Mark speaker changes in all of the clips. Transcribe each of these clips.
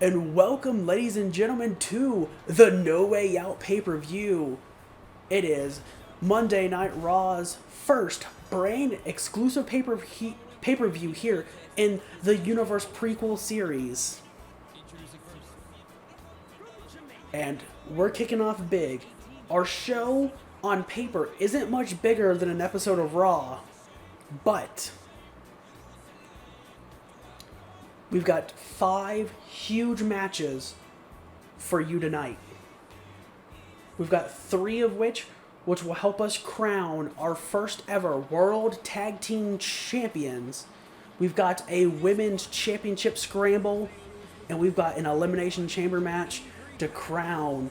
Speaker 1: And welcome, ladies and gentlemen, to the No Way Out pay-per-view. It is Monday Night Raw's first brand exclusive pay-per-view here in the Universe Prequel series. And we're kicking off big. Our show on paper isn't much bigger than an episode of Raw, but we've got 5 huge matches for you tonight. We've got 3 of which will help us crown our first ever World Tag Team Champions. We've got a Women's Championship Scramble, and we've got an Elimination Chamber match to crown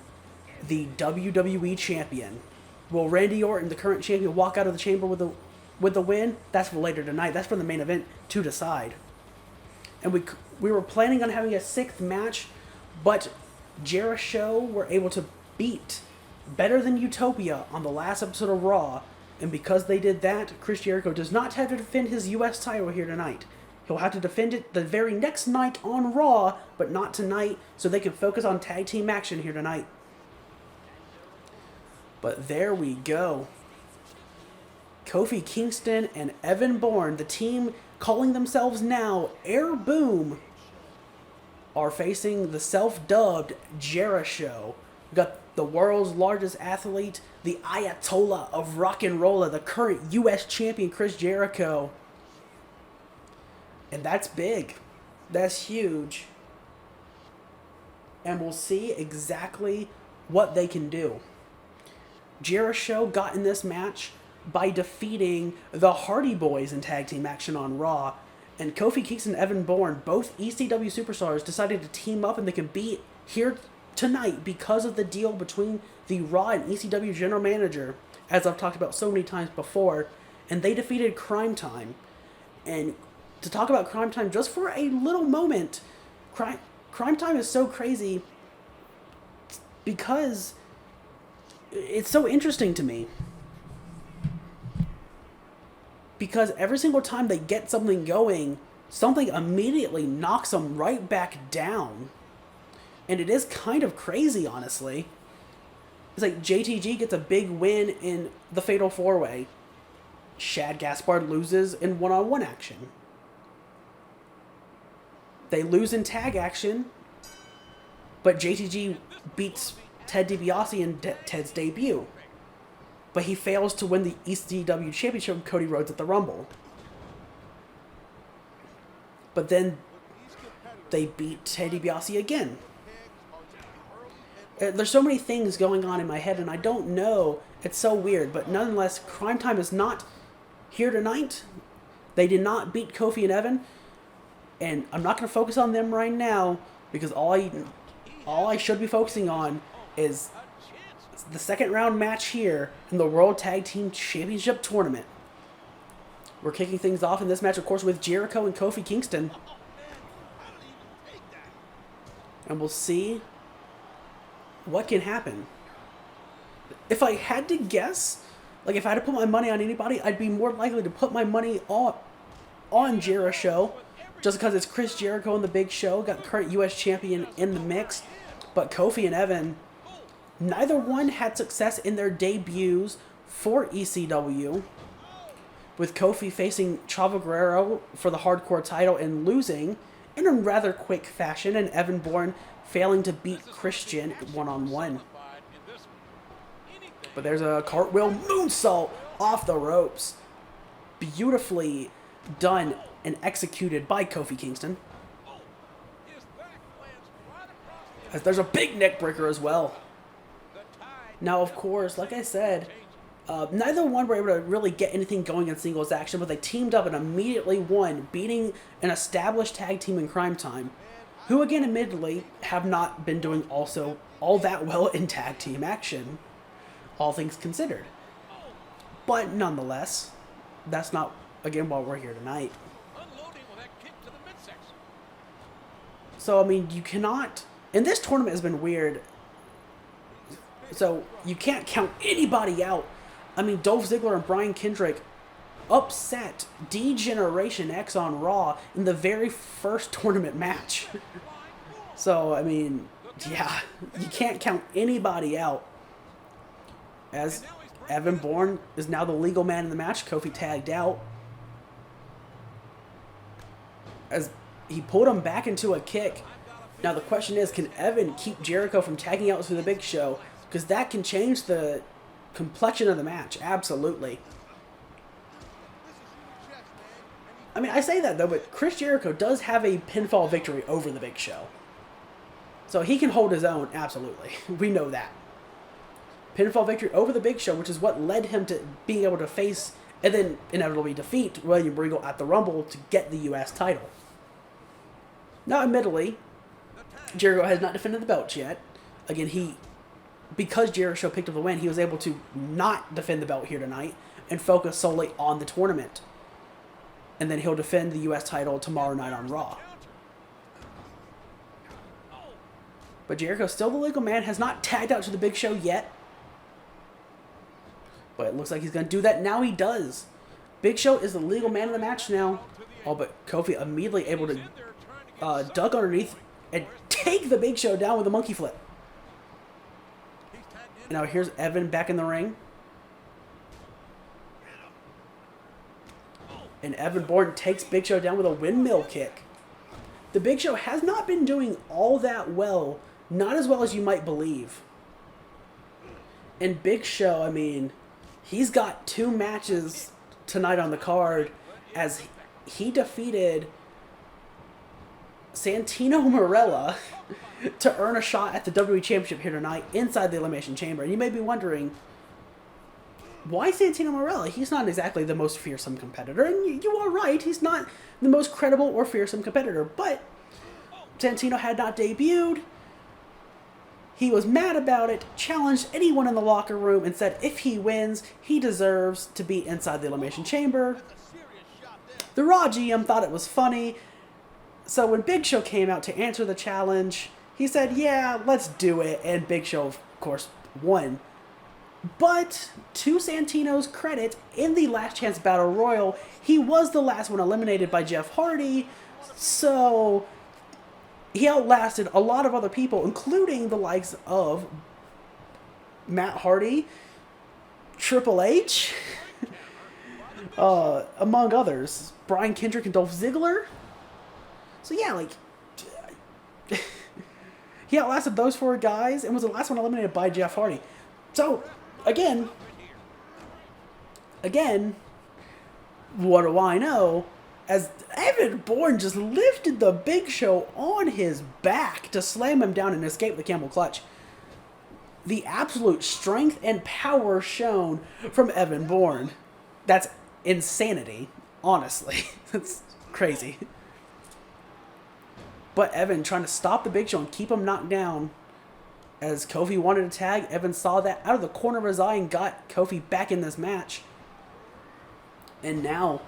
Speaker 1: the WWE Champion. Will Randy Orton, the current champion, walk out of the chamber with the win? That's for later tonight. That's for the main event to decide. And we were planning on having a 6th match, but Jeri-Show were able to beat Better Than Utopia on the last episode of Raw, and because they did that, Chris Jericho does not have to defend his U.S. title here tonight. He'll have to defend it the very next night on Raw, but not tonight, so they can focus on tag team action here tonight. But there we go. Kofi Kingston and Evan Bourne, the team calling themselves now Air Boom, are facing the self-dubbed Jeri-Show. We got the world's largest athlete, the Ayatollah of Rock and Rolla, the current U.S. champion Chris Jericho. And that's big. That's huge. And we'll see exactly what they can do. Jeri-Show got in this match by defeating the Hardy Boys in tag team action on Raw. And Kofi Kingston and Evan Bourne, both ECW superstars, decided to team up and they can be here tonight because of the deal between the Raw and ECW general manager, as I've talked about so many times before. And they defeated Crime Time. And to talk about Crime Time just for a little moment, Crime Time is so crazy because it's so interesting to me. Because every single time they get something going, something immediately knocks them right back down. And it is kind of crazy, honestly. It's like JTG gets a big win in the Fatal 4-Way. Shad Gaspard loses in one-on-one action. They lose in tag action, but JTG beats Ted DiBiase in Ted's debut. But he fails to win the ECW Championship with Cody Rhodes at the Rumble. But then they beat Ted DiBiase again. There's so many things going on in my head, and I don't know. It's so weird, but nonetheless, Crime Time is not here tonight. They did not beat Kofi and Evan, and I'm not going to focus on them right now because all I should be focusing on is the second round match here in the World Tag Team Championship Tournament. We're kicking things off in this match, of course, with Jericho and Kofi Kingston. And we'll see what can happen. If I had to guess, like if I had to put my money on anybody, I'd be more likely to put my money on Jeri-Show, just because it's Chris Jericho in the Big Show, got current U.S. champion in the mix. But Kofi and Evan, neither one had success in their debuts for ECW, with Kofi facing Chavo Guerrero for the Hardcore title and losing in a rather quick fashion, and Evan Bourne failing to beat Christian one-on-one. But there's a cartwheel moonsault off the ropes. Beautifully done and executed by Kofi Kingston. As there's a big neck breaker as well. Now, of course, like I said, neither one were able to really get anything going in singles action, but they teamed up and immediately won, beating an established tag team in Crime Time, who, again, admittedly, have not been doing also all that well in tag team action, all things considered. But nonetheless, that's not, again, why we're here tonight. So, I mean, you cannot... And this tournament has been weird. So, you can't count anybody out. I mean, Dolph Ziggler and Brian Kendrick upset D-Generation X on Raw in the very first tournament match. So, I mean, yeah, you can't count anybody out. As Evan Bourne is now the legal man in the match. Kofi tagged out. As he pulled him back into a kick. Now the question is, can Evan keep Jericho from tagging out through the Big Show? Because that can change the complexion of the match. Absolutely. I mean, I say that though, but Chris Jericho does have a pinfall victory over the Big Show. So he can hold his own, absolutely. We know that. Pinfall victory over the Big Show, which is what led him to being able to face and then inevitably defeat William Regal at the Rumble to get the U.S. title. Now, admittedly, Jericho has not defended the belts yet. Again, because Jeri-Show picked up the win, he was able to not defend the belt here tonight and focus solely on the tournament. And then he'll defend the U.S. title tomorrow night on Raw. But Jericho's still the legal man, has not tagged out to the Big Show yet. But it looks like he's going to do that. Now he does. Big Show is the legal man of the match now. Oh, but Kofi immediately able to duck underneath and take the Big Show down with a monkey flip. Now here's Evan back in the ring. And Evan Bourne takes Big Show down with a windmill kick. The Big Show has not been doing all that well. Not as well as you might believe. And Big Show, I mean, he's got 2 matches tonight on the card as he defeated Santino Marella to earn a shot at the WWE Championship here tonight inside the Elimination Chamber. And you may be wondering, why Santino Marella? He's not exactly the most fearsome competitor. And you are right, he's not the most credible or fearsome competitor. But Santino had not debuted. He was mad about it, challenged anyone in the locker room, and said if he wins, he deserves to be inside the Elimination Chamber. The Raw GM thought it was funny, so when Big Show came out to answer the challenge, he said, yeah, let's do it, and Big Show, of course, won. But, to Santino's credit, in the Last Chance Battle Royal, he was the last one eliminated by Jeff Hardy, so he outlasted a lot of other people, including the likes of Matt Hardy, Triple H, among others, Brian Kendrick and Dolph Ziggler. So yeah, like, he outlasted those 4 guys and was the last one eliminated by Jeff Hardy. So, again, what do I know? As Evan Bourne just lifted the Big Show on his back to slam him down and escape the camel clutch. The absolute strength and power shown from Evan Bourne. That's insanity, honestly. That's crazy. But Evan trying to stop the Big Show and keep him knocked down. As Kofi wanted to tag, Evan saw that out of the corner of his eye and got Kofi back in this match. And now,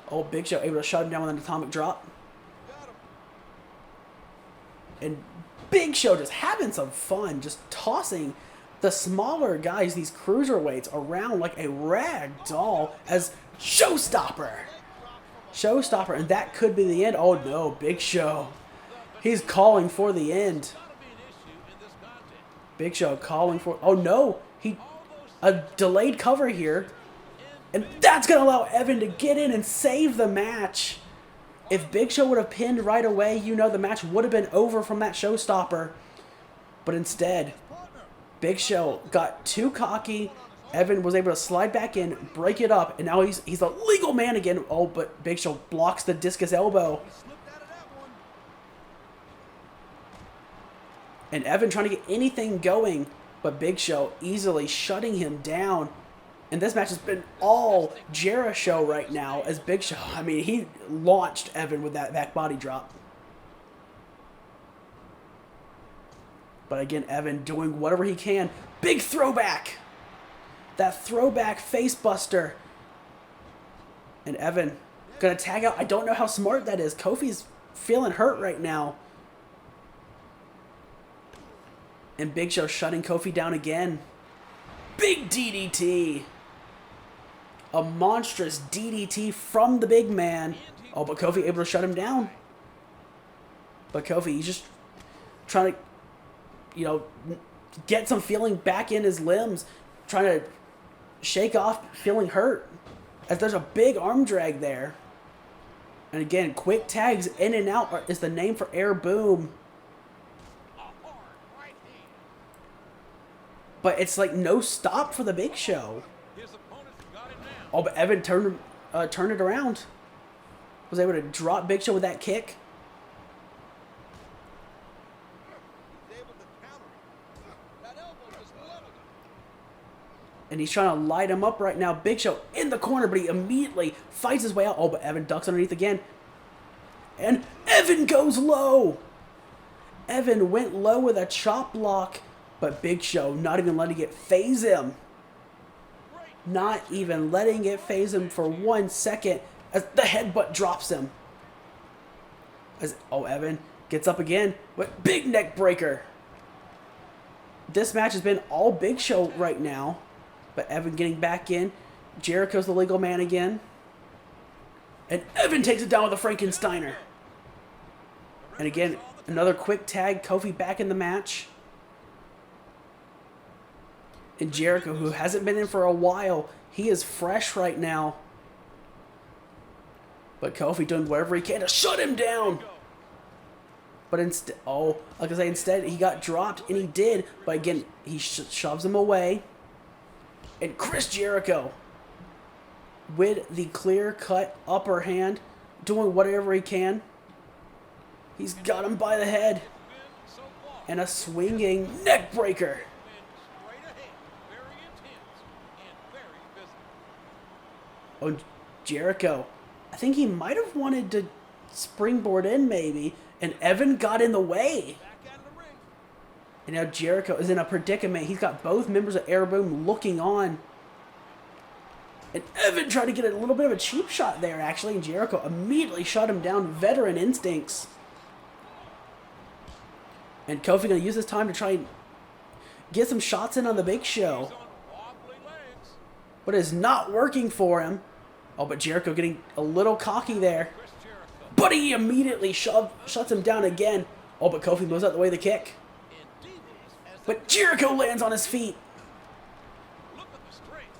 Speaker 1: old Big Show able to shut him down with an atomic drop. And Big Show just having some fun, just tossing the smaller guys, these cruiserweights, around like a rag doll as Showstopper. Showstopper, and that could be the end. Oh no, Big Show. He's calling for the end. Big Show calling for... Oh no, a delayed cover here. And that's going to allow Evan to get in and save the match. If Big Show would have pinned right away, you know the match would have been over from that Showstopper. But instead, Big Show got too cocky. Evan was able to slide back in, break it up, and now he's the legal man again. Oh, but Big Show blocks the discus elbow. And Evan trying to get anything going, but Big Show easily shutting him down. And this match has been all Jeri-Show right now as Big Show. I mean, he launched Evan with that back body drop. But again, Evan doing whatever he can. Big throwback. That throwback face buster. And Evan gonna tag out. I don't know how smart that is. Kofi's feeling hurt right now. And Big Show shutting Kofi down again. Big DDT. A monstrous DDT from the big man. Oh, but Kofi able to shut him down. But Kofi, trying to, you know, get some feeling back in his limbs, trying to shake off feeling hurt, as there's a big arm drag there. And again, quick tags in and out is the name for Air Boom. But it's like no stop for the Big Show. Oh, but Evan turned it around. Was able to drop Big Show with that kick. And he's trying to light him up right now. Big Show in the corner, but he immediately fights his way out. Oh, but Evan ducks underneath again. And Evan goes low. Evan went low with a chop block, but Big Show not even letting it phase him. Not even letting it phase him for 1 second as the headbutt drops him. Evan gets up again, but big neck breaker. This match has been all Big Show right now. But Evan getting back in. Jericho's the legal man again. And Evan takes it down with a Frankensteiner. And again, another quick tag. Kofi back in the match. And Jericho, who hasn't been in for a while, he is fresh right now. But Kofi doing whatever he can to shut him down. But instead, instead he got dropped, and he did. But again, he shoves him away. And Chris Jericho, with the clear-cut upper hand, doing whatever he can. He's got him by the head. And a swinging neck breaker. Oh, Jericho. I think he might have wanted to springboard in, maybe. And Evan got in the way. And now Jericho is in a predicament. He's got both members of Air Boom looking on. And Evan tried to get a little bit of a cheap shot there, actually. And Jericho immediately shut him down. Veteran instincts. And Kofi going to use this time to try and get some shots in on the Big Show. But it's not working for him. Oh, but Jericho getting a little cocky there. But he immediately shuts him down again. Oh, but Kofi moves out the way of the kick. But Jericho lands on his feet.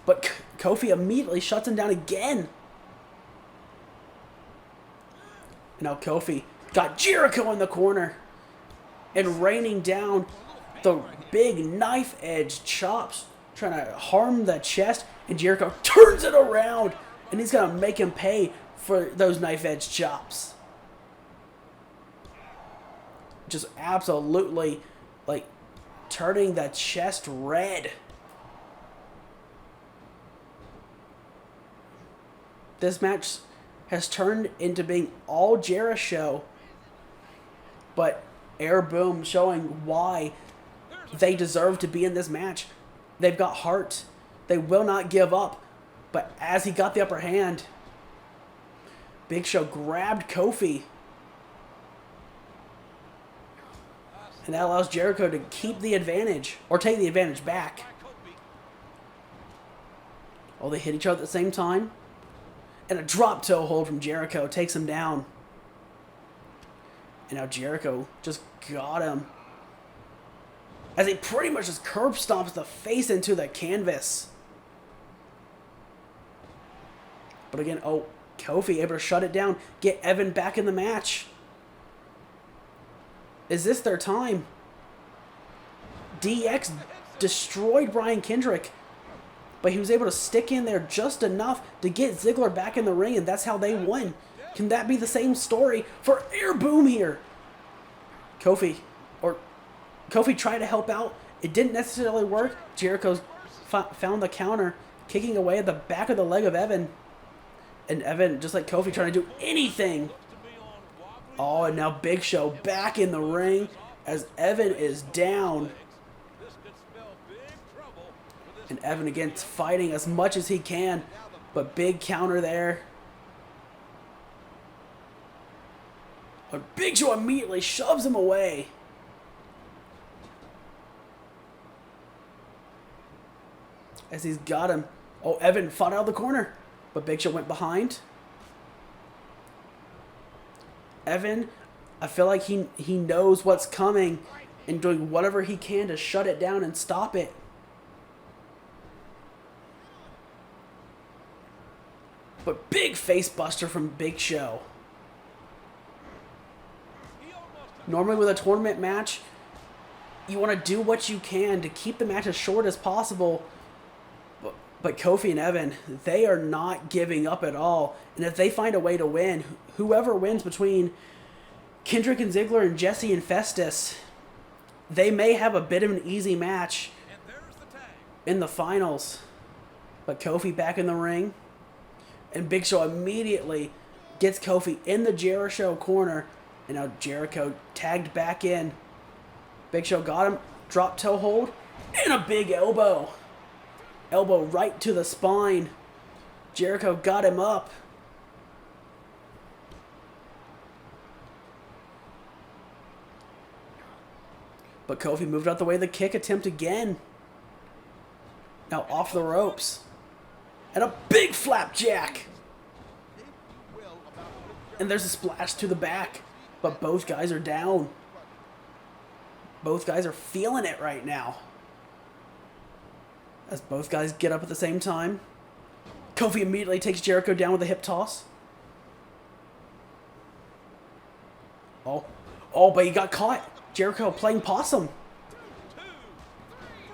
Speaker 1: But Kofi immediately shuts him down again. And now Kofi got Jericho in the corner. And raining down the big knife edge chops. Trying to harm the chest. And Jericho turns it around. And he's going to make him pay for those knife edge chops. Just absolutely, like, turning the chest red. This match has turned into being all Jeri-Show, but Air Boom showing why they deserve to be in this match. They've got heart. They will not give up. But as he got the upper hand, Big Show grabbed Kofi. And that allows Jericho to keep the advantage, or take the advantage back. Oh, they hit each other at the same time. And a drop toe hold from Jericho takes him down. And now Jericho just got him. As he pretty much just curb stomps the face into the canvas. But again, Kofi able to shut it down. Get Evan back in the match. Is this their time? DX destroyed Brian Kendrick. But he was able to stick in there just enough to get Ziggler back in the ring, and that's how they won. Can that be the same story for Air Boom here? Kofi tried to help out. It didn't necessarily work. Jericho found the counter, kicking away at the back of the leg of Evan. And Evan, just like Kofi, trying to do anything. Oh, and now Big Show back in the ring as Evan is down. And Evan again fighting as much as he can. But big counter there. But Big Show immediately shoves him away. As he's got him. Oh, Evan fought out of the corner. But Big Show went behind. Evan I feel like he knows what's coming and doing whatever he can to shut it down and stop it. But big face buster from Big Show. Normally with a tournament match, you want to do what you can to keep the match as short as possible. But Kofi and Evan, they are not giving up at all. And if they find a way to win, whoever wins between Kendrick and Ziggler and Jesse and Festus, they may have a bit of an easy match in the finals. But Kofi back in the ring. And Big Show immediately gets Kofi in the Jeri-Show corner. And now Jericho tagged back in. Big Show got him. Drop toe hold. And a big elbow. Elbow right to the spine. Jericho got him up. But Kofi moved out the way of the kick attempt again. Now off the ropes. And a big flapjack. And there's a splash to the back. But both guys are down. Both guys are feeling it right now. As both guys get up at the same time. Kofi immediately takes Jericho down with a hip toss. Oh, but he got caught. Jericho playing possum.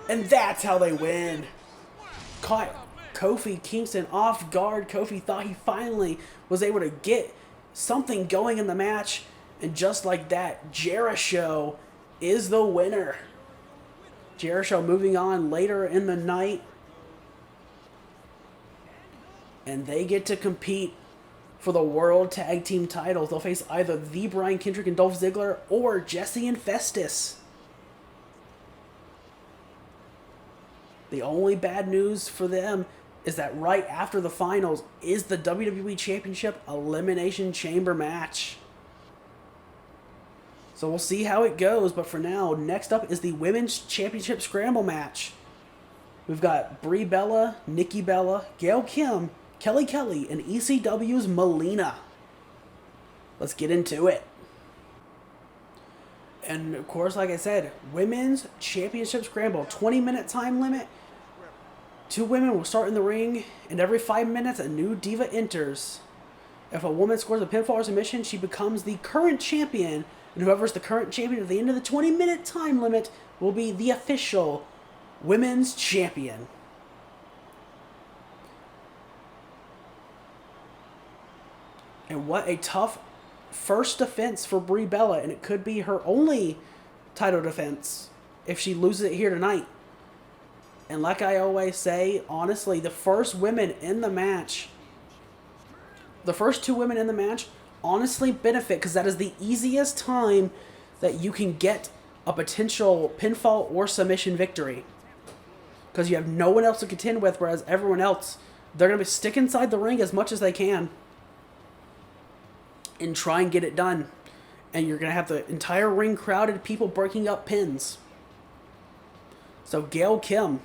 Speaker 1: And that's how they win. Caught Kofi Kingston off guard. Kofi thought he finally was able to get something going in the match. And just like that, Jeri-Show is the winner. Jeri-Show moving on later in the night. And they get to compete for the World Tag Team titles. They'll face either the Brian Kendrick and Dolph Ziggler or Jesse and Festus. The only bad news for them is that right after the finals is the WWE Championship Elimination Chamber match. So we'll see how it goes, but for now, next up is the Women's Championship Scramble Match. We've got Brie Bella, Nikki Bella, Gail Kim, Kelly Kelly, and ECW's Melina. Let's get into it. And of course, like I said, Women's Championship Scramble, 20-minute time limit. 2 women will start in the ring, and every 5 minutes, a new diva enters. If a woman scores a pinfall or submission, she becomes the current champion. And whoever's the current champion at the end of the 20-minute time limit will be the official women's champion. And what a tough first defense for Brie Bella. And it could be her only title defense if she loses it here tonight. And like I always say, honestly, the first women in the match, the first 2 women in the match, honestly benefit because that is the easiest time that you can get a potential pinfall or submission victory. Because you have no one else to contend with, whereas everyone else, they're going to stick inside the ring as much as they can and try and get it done. And you're going to have the entire ring crowded, people breaking up pins. So Gail Kim,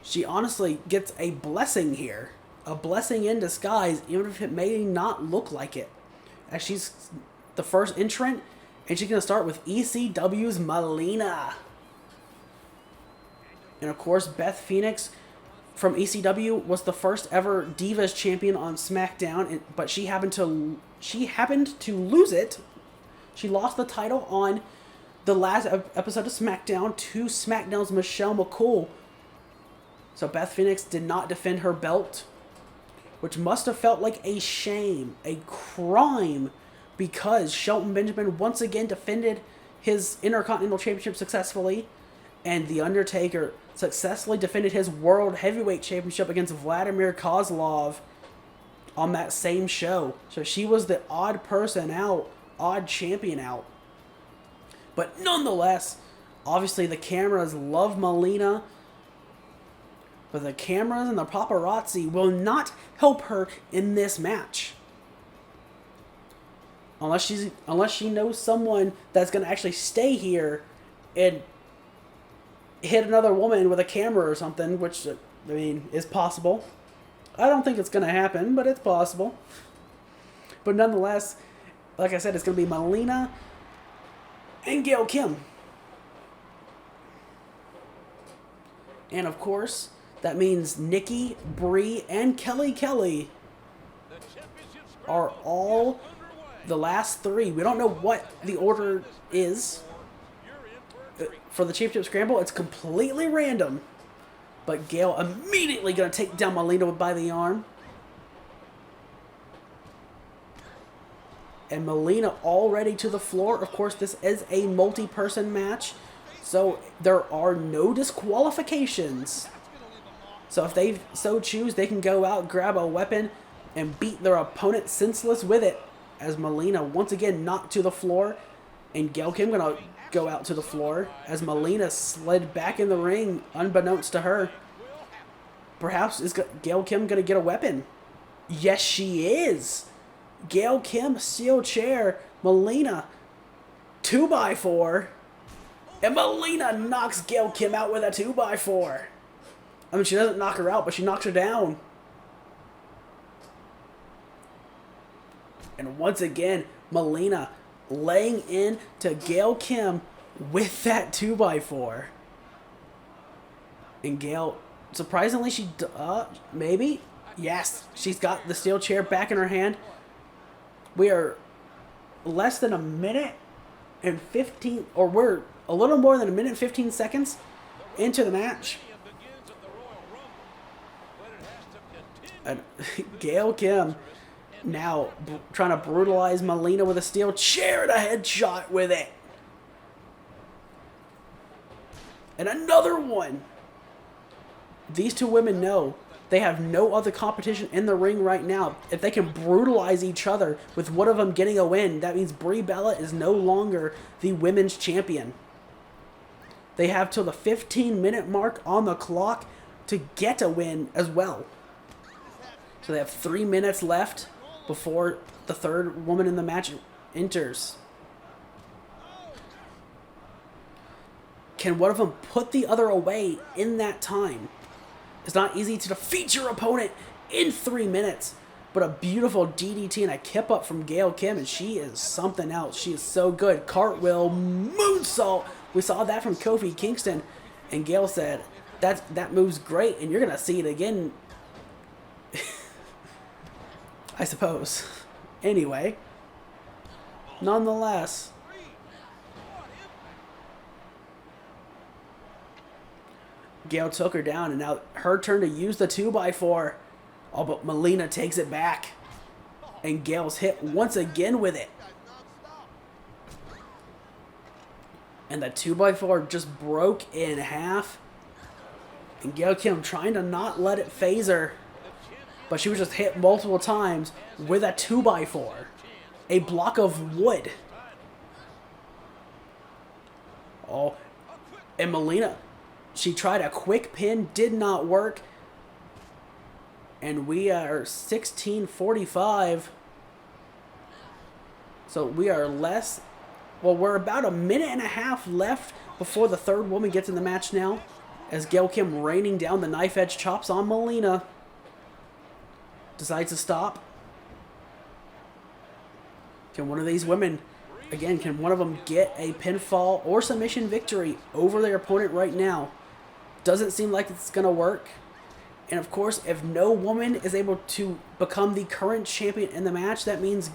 Speaker 1: she honestly gets a blessing here. A blessing in disguise, even if it may not look like it. As she's the first entrant, and she's going to start with ECW's Melina. And of course, Beth Phoenix from ECW was the first ever Divas champion on SmackDown, but she happened to lose it. She lost the title on the last episode of SmackDown to SmackDown's Michelle McCool. So Beth Phoenix did not defend her belt, which must have felt like a shame, a crime, because Shelton Benjamin once again defended his Intercontinental Championship successfully, and The Undertaker successfully defended his World Heavyweight Championship against Vladimir Kozlov on that same show. So she was the odd person out, odd champion out. But nonetheless, obviously the cameras love Melina, but the cameras and the paparazzi will not help her in this match. Unless she knows someone that's going to actually stay here and hit another woman with a camera or something, which, I mean, is possible. I don't think it's going to happen, but it's possible. But nonetheless, like I said, it's going to be Melina and Gail Kim. And of course, that means Nikki, Brie, and Kelly are all the last three. We don't know what the order is for the Championship Scramble. It's completely random. But Gail immediately going to take down Melina by the arm. And Melina already to the floor. Of course, this is a multi-person match, so there are no disqualifications. So if they so choose, they can go out, grab a weapon, and beat their opponent senseless with it. As Melina once again knocked to the floor, and Gail Kim gonna go out to the floor as Melina slid back in the ring, unbeknownst to her. Perhaps is Gail Kim gonna get a weapon? Yes, she is. Gail Kim, steel chair, Melina, 2x4, and Melina knocks Gail Kim out with a 2x4. I mean, she doesn't knock her out, but she knocks her down. And once again, Melina laying in to Gail Kim with that 2x4. And Gail, surprisingly, maybe? Yes, she's got the steel chair back in her hand. We are less than a minute and 15, or we're a little more than a minute and 15 seconds into the match. And Gail Kim now trying to brutalize Melina with a steel chair and a headshot with it. And another one. These two women know they have no other competition in the ring right now. If they can brutalize each other with one of them getting a win, that means Brie Bella is no longer the women's champion. They have till the 15-minute mark on the clock to get a win as well. So they have 3 minutes left before the third woman in the match enters. Can one of them put the other away in that time? It's not easy to defeat your opponent in 3 minutes, but a beautiful DDT and a kip up from Gail Kim, and she is something else. She is so good. Cartwheel, moonsault. We saw that from Kofi Kingston, and Gail said, that move's great, and you're going to see it again, I suppose. Anyway, nonetheless, Gail took her down, and now her turn to use the 2x4. Oh, but Melina takes it back. And Gail's hit once again with it. And the 2x4 just broke in half. And Gail Kim trying to not let it phase her. But she was just hit multiple times with a 2x4. A block of wood. Oh, and Melina, she tried a quick pin, did not work. And we are 16:45. So we are we're about a minute and a half left before the third woman gets in the match now. As Gail Kim raining down the knife edge chops on Melina. Decides to stop. Can one of these women, again, can one of them get a pinfall or submission victory over their opponent right now? Doesn't seem like it's going to work. And of course, if no woman is able to become the current champion in the match, that means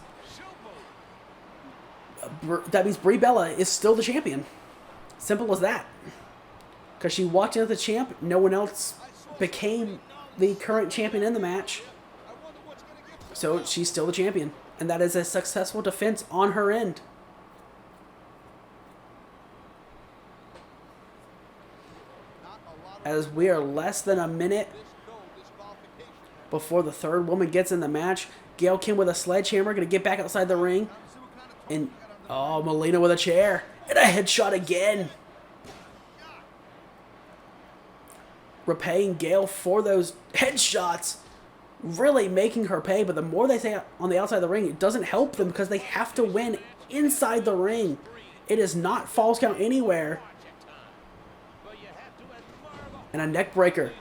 Speaker 1: Brie Bella is still the champion. Simple as that. Because she walked in as the champ, no one else became the current champion in the match. So she's still the champion. And that is a successful defense on her end. As we are less than a minute before the third woman gets in the match. Gail Kim with a sledgehammer, going to get back outside the ring. And, oh, Melina with a chair. And a headshot again. Repaying Gail for those headshots. Really making her pay. But the more they say on the outside of the ring, it doesn't help them because they have to win inside the ring. It is not falls count anywhere. And a neck breaker.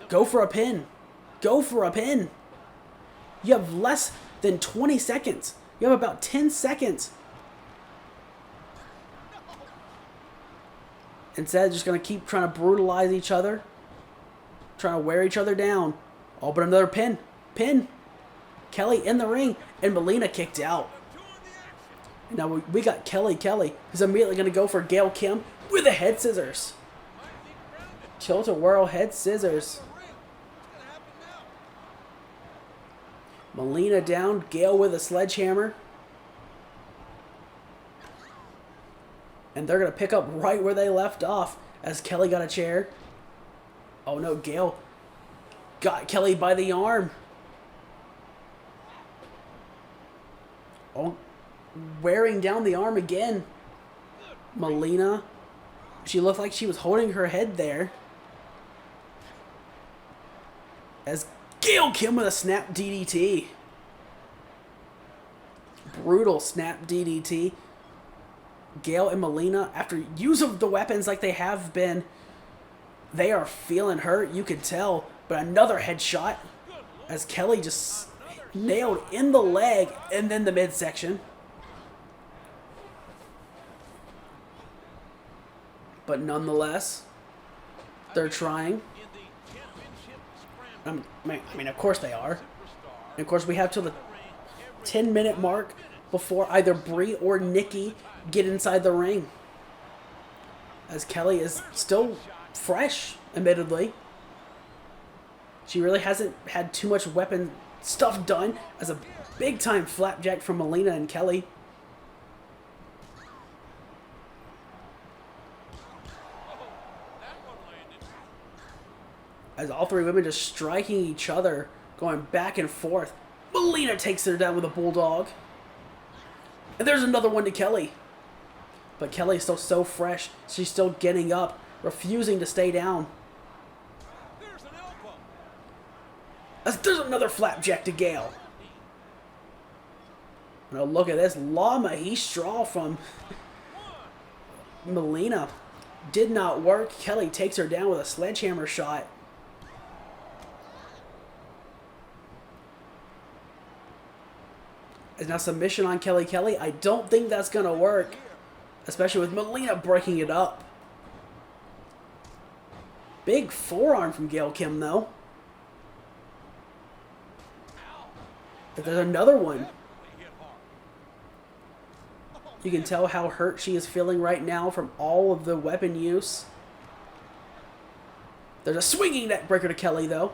Speaker 1: Go for a pin. Go for a pin. You have less than 20 seconds. You have about 10 seconds. Instead, just going to keep trying to brutalize each other. Trying to wear each other down. Oh, but another pin. Pin. Kelly in the ring. And Melina kicked out. Now we got Kelly. Who's immediately going to go for Gail Kim with the head scissors. Tilt-a-whirl head scissors. Melina down. Gail with a sledgehammer. And they're going to pick up right where they left off as Kelly got a chair. Oh no, Gail got Kelly by the arm. Oh, wearing down the arm again. Melina. She looked like she was holding her head there. As Gail Kim with a snap DDT. Brutal snap DDT. Gail and Melina, after use of the weapons like they have been, they are feeling hurt, you could tell. But another headshot as Kelly just nailed in the leg and then the midsection. But nonetheless, they're trying. I mean, of course they are. And of course, we have till the 10-minute mark before either Brie or Nikki get inside the ring. As Kelly is still fresh, admittedly. She really hasn't had too much weapon stuff done as a big-time flapjack from Melina and Kelly. As all three women just striking each other, going back and forth. Melina takes her down with a bulldog. And there's another one to Kelly. But Kelly is still so fresh. She's still getting up, refusing to stay down. There's another flapjack to Gail. Now look at this. Llama straw from Melina. Did not work. Kelly takes her down with a sledgehammer shot. Is now submission on Kelly. I don't think that's going to work. Especially with Melina breaking it up. Big forearm from Gail Kim, though. But there's another one. You can tell how hurt she is feeling right now from all of the weapon use. There's a swinging neck breaker to Kelly, though.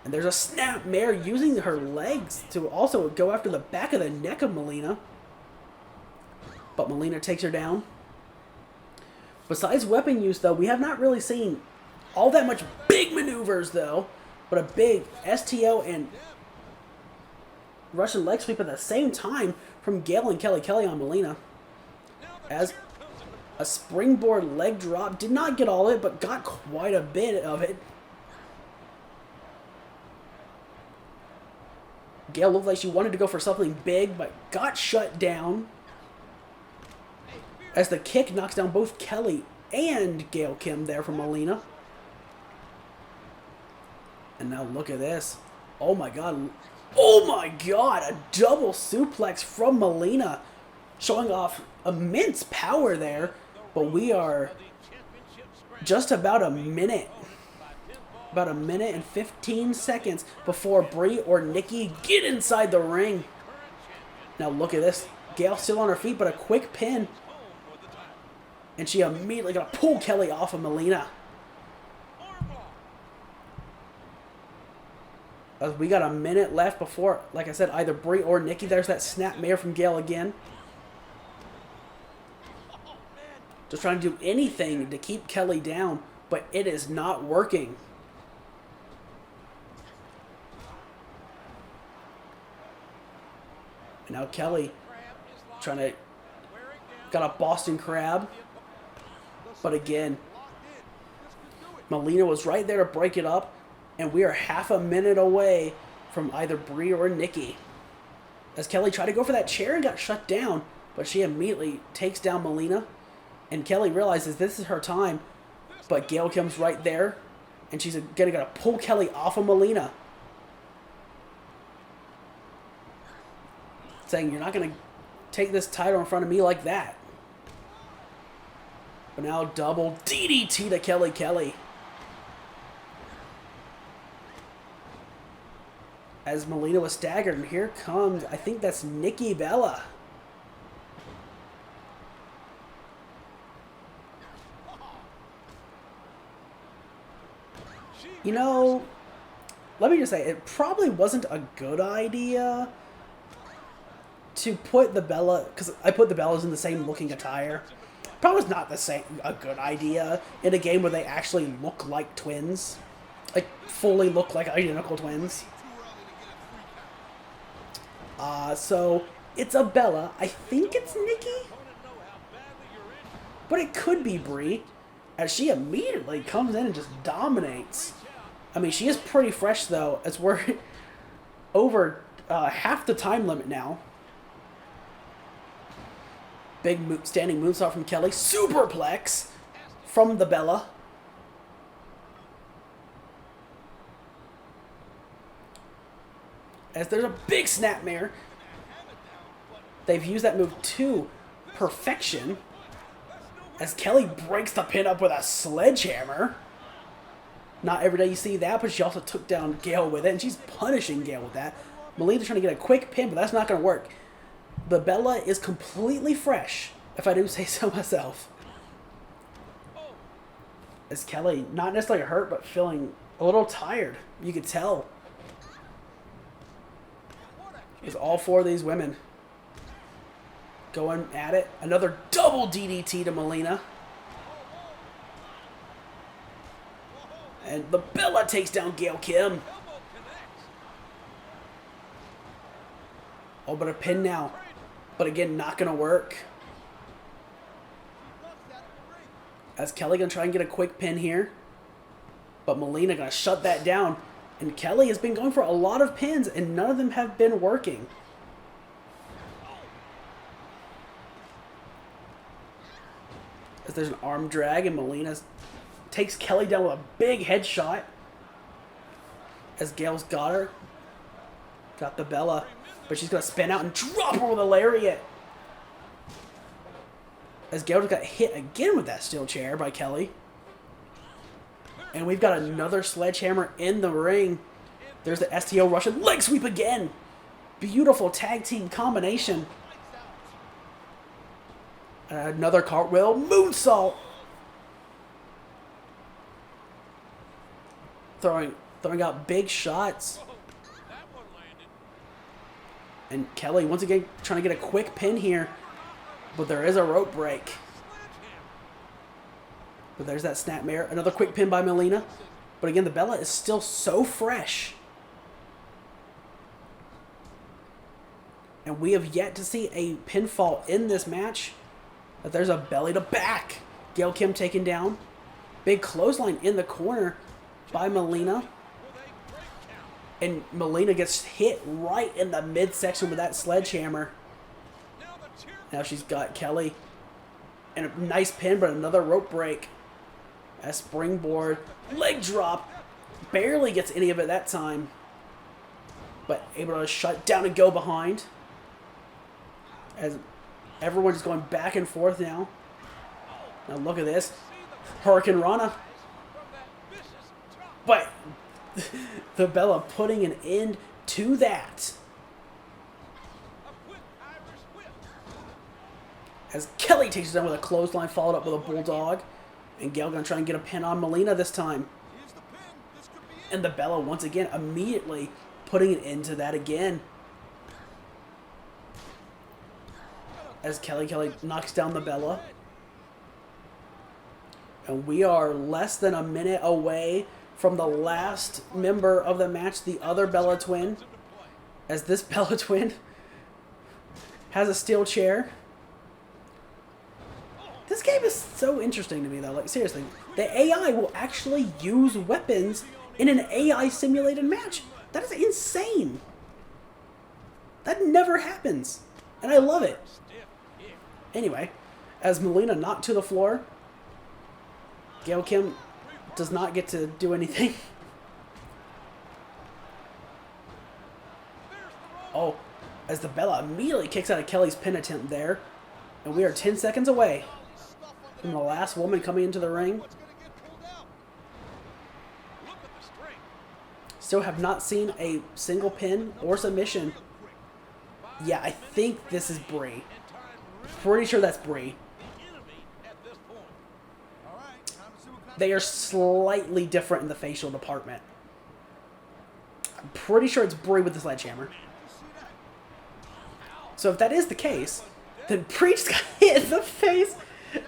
Speaker 1: And there's a snap mare using her legs to also go after the back of the neck of Melina. But Melina takes her down. Besides weapon use, though, we have not really seen all that much big maneuvers, though. But a big STO and Russian leg sweep at the same time from Gail and Kelly on Melina. As a springboard leg drop. Did not get all of it, but got quite a bit of it. Gail looked like she wanted to go for something big, but got shut down. As the kick knocks down both Kelly and Gail Kim there from Melina. And now look at this. Oh my god. Oh my god. A double suplex from Melina. Showing off immense power there. But we are just about a minute. About a minute and 15 seconds before Brie or Nikki get inside the ring. Now look at this. Gail still on her feet, but a quick pin. And she immediately going to pull Kelly off of Melina. As we got a minute left before, like I said, either Brie or Nikki. There's that snap mare from Gail again. Just trying to do anything to keep Kelly down, but it is not working. And now Kelly trying to, got a Boston Crab. But again, Melina was right there to break it up. And we are half a minute away from either Brie or Nikki. As Kelly tried to go for that chair and got shut down. But she immediately takes down Melina. And Kelly realizes this is her time. But Gail comes right there. And she's going to pull Kelly off of Melina. Saying, you're not going to take this title in front of me like that. But now double DDT to Kelly. As Melina was staggered, and here comes, I think that's Nikki Bella. You know, let me just say, it probably wasn't a good idea to put the Bella, because I put the Bellas in the same looking attire. Probably was not a good idea in a game where they actually look like twins. Like, fully look like identical twins. So, it's a Bella. I think it's Nikki? But it could be Brie, as she immediately comes in and just dominates. I mean, she is pretty fresh, though, as we're over half the time limit now. Big standing moonsault from Kelly. Superplex from the Bella. As there's a big snapmare. They've used that move to perfection. As Kelly breaks the pin up with a sledgehammer. Not every day you see that, but she also took down Gail with it, and she's punishing Gail with that. Melina's trying to get a quick pin, but that's not going to work. The Bella is completely fresh, if I do say so myself. As Kelly, not necessarily hurt, but feeling a little tired. You could tell. It's all four of these women going at it. Another double DDT to Melina. And the Bella takes down Gail Kim. Oh, but a pin now. But again, not going to work. As Kelly going to try and get a quick pin here. But Melina going to shut that down. And Kelly has been going for a lot of pins, and none of them have been working. As there's an arm drag, and Melina takes Kelly down with a big headshot. As Gail's got her. Got the Bella. But she's going to spin out and drop her with a lariat. As Gail just got hit again with that steel chair by Kelly. And we've got another sledgehammer in the ring. There's the STO Russian leg sweep again. Beautiful tag team combination. Another cartwheel moonsault. Throwing out big shots. And Kelly, once again, trying to get a quick pin here. But there is a rope break. But there's that snapmare. Another quick pin by Melina. But again, the Bella is still so fresh. And we have yet to see a pinfall in this match. But there's a belly to back. Gail Kim taken down. Big clothesline in the corner by Melina. And Melina gets hit right in the midsection with that sledgehammer. Now she's got Kelly. And a nice pin, but another rope break. A springboard. Leg drop. Barely gets any of it that time. But able to shut down and go behind. As everyone's just going back and forth now. Now look at this. Hurricane Rana. But the Bella putting an end to that. As Kelly takes it down with a clothesline, followed up with a bulldog. And Gail gonna try and get a pin on Melina this time. And the Bella once again immediately putting an end to that again. As Kelly knocks down the Bella. And we are less than a minute away from the last member of the match, the other Bella twin. As this Bella twin has a steel chair. This game is so interesting to me, though. Like, seriously, the AI will actually use weapons in an AI-simulated match. That is insane. That never happens. And I love it. Anyway, as Melina knocked to the floor, Gail Kim does not get to do anything. Oh, as the Bella immediately kicks out of Kelly's pin attempt there. And we are 10 seconds away from the last woman coming into the ring. Still have not seen a single pin or submission. Yeah, I think this is Brie. Pretty sure that's Brie. They are slightly different in the facial department. I'm pretty sure it's Brie with the sledgehammer. So if that is the case, then Brie just got hit in the face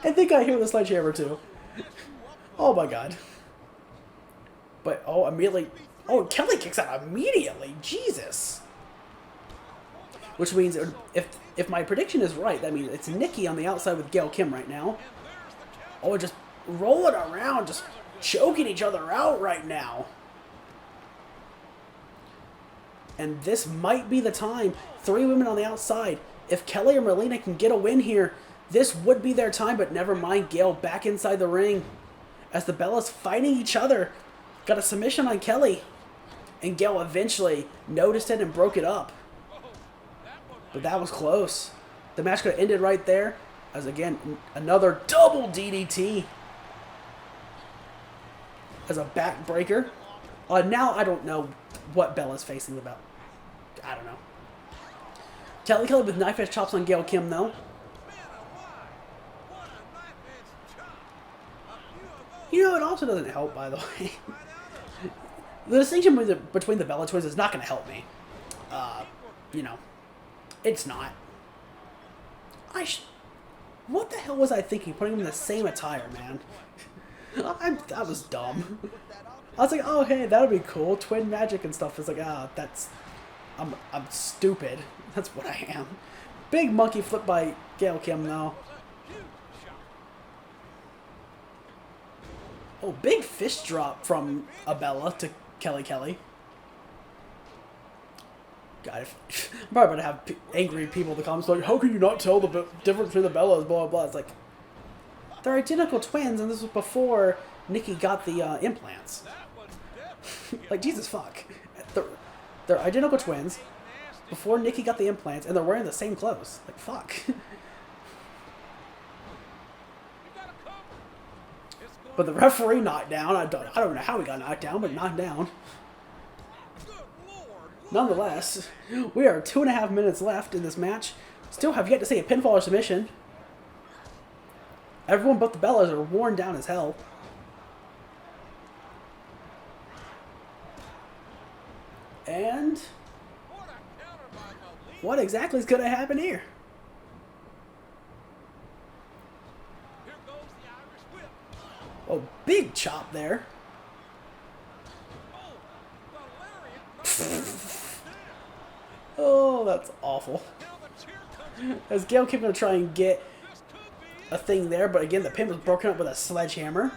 Speaker 1: and they got hit with a sledgehammer too. Oh my god. But, oh, immediately... Oh, Kelly kicks out immediately. Jesus. Which means if my prediction is right, that means it's Nikki on the outside with Gail Kim right now. Oh, just rolling around, just choking each other out right now. And this might be the time. 3 women on the outside. If Kelly or Melina can get a win here, this would be their time, but never mind. Gail back inside the ring as the Bellas fighting each other. Got a submission on Kelly. And Gail eventually noticed it and broke it up. But that was close. The match could have ended right there. As again, another double DDT. As a backbreaker. Now I don't know what Bella's facing the belt. I don't know. Kelly with knife edge chops on Gail Kim though. You know, it also doesn't help, by the way. The distinction between the Bella Twins is not going to help me. You know, it's not. What the hell was I thinking? Putting them in the same attire, man. That was dumb. I was like, oh hey, that would be cool. Twin magic and stuff. It's like, I'm stupid. That's what I am. Big monkey flip by Gail Kim though. Oh, big fist drop from Abella to Kelly. God, I'm probably going to have angry people in the comments like, how can you not tell the difference between the Bellas, blah, blah, blah. It's like, they're identical twins, and this was before Nikki got the implants. Like, Jesus fuck. They're identical twins before Nikki got the implants, and they're wearing the same clothes. Like, fuck. But the referee knocked down. I don't know how he got knocked down, but knocked down. Nonetheless, we are 2.5 minutes left in this match. Still have yet to see a pinfall or submission. Everyone but the Bellas are worn down as hell. And what exactly is going to happen here? Oh, big chop there. Oh, that's awful. As Gail kept going to try and get a thing there, but again, the pin was broken up with a sledgehammer.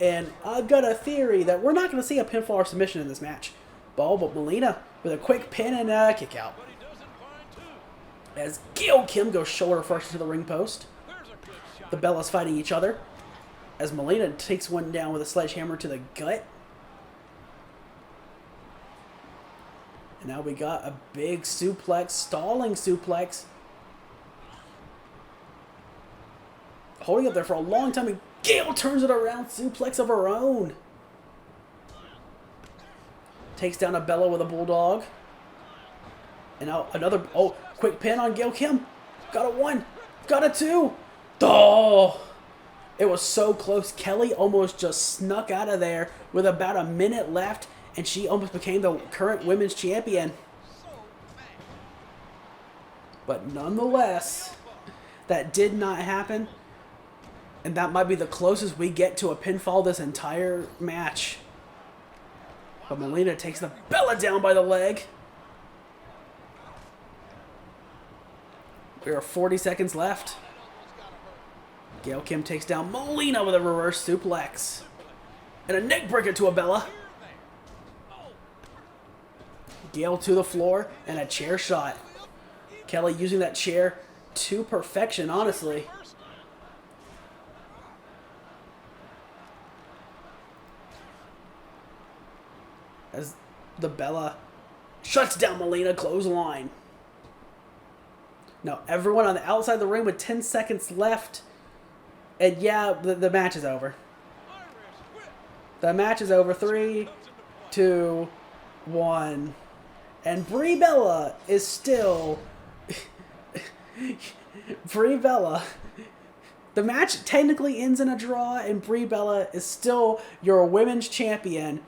Speaker 1: And I've got a theory that we're not going to see a pinfall or submission in this match. But Melina with a quick pin and a kick out. As Gail Kim goes shoulder first into the ring post. The Bellas fighting each other. As Melina takes one down with a sledgehammer to the gut. And now we got a big suplex, stalling suplex. Holding up there for a long time. And Gail turns it around, suplex of her own. Takes down a Bella with a bulldog. And now another, quick pin on Gail Kim. Got a 1, got a 2. Oh, it was so close. Kelly almost just snuck out of there with about a minute left, and she almost became the current women's champion. But nonetheless, that did not happen, and that might be the closest we get to a pinfall this entire match. But Melina takes the Bella down by the leg. There are 40 seconds left. Gail Kim takes down Melina with a reverse suplex. And a neck breaker to a Bella. Gail to the floor and a chair shot. Kelly using that chair to perfection, honestly. As the Bella shuts down Melina, clothesline. No, everyone on the outside of the ring with 10 seconds left. And yeah, the match is over. The match is over. 3, 2, 1. And Brie Bella is still... Brie Bella... The match technically ends in a draw, and Brie Bella is still your women's champion.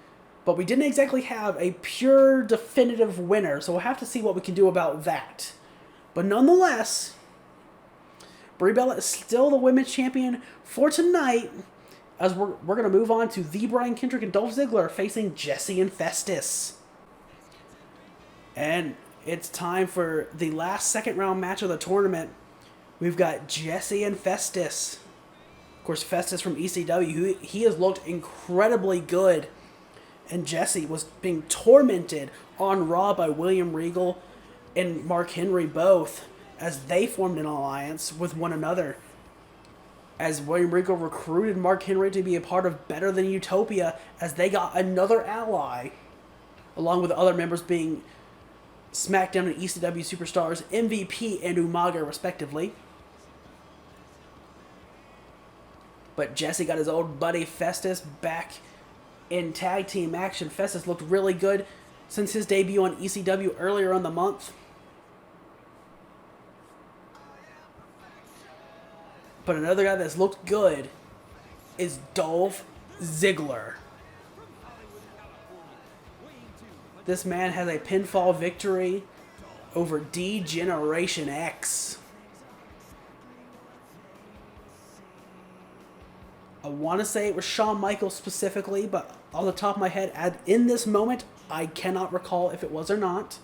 Speaker 1: But we didn't exactly have a pure, definitive winner, so we'll have to see what we can do about that. But nonetheless, Brie Bella is still the women's champion for tonight, as we're going to move on to the Brian Kendrick and Dolph Ziggler facing Jesse and Festus. And it's time for the last second round match of the tournament. We've got Jesse and Festus. Of course, Festus from ECW, he has looked incredibly good. And Jesse was being tormented on Raw by William Regal and Mark Henry both, as they formed an alliance with one another. As William Regal recruited Mark Henry to be a part of Better Than Utopia, as they got another ally, along with other members being SmackDown and ECW superstars MVP and Umaga respectively. But Jesse got his old buddy Festus back in tag team action. Festus looked really good since his debut on ECW earlier in the month. But another guy that's looked good is Dolph Ziggler. This man has a pinfall victory over D-Generation X. I want to say it was Shawn Michaels specifically, but on the top of my head, in this moment, I cannot recall if it was or not.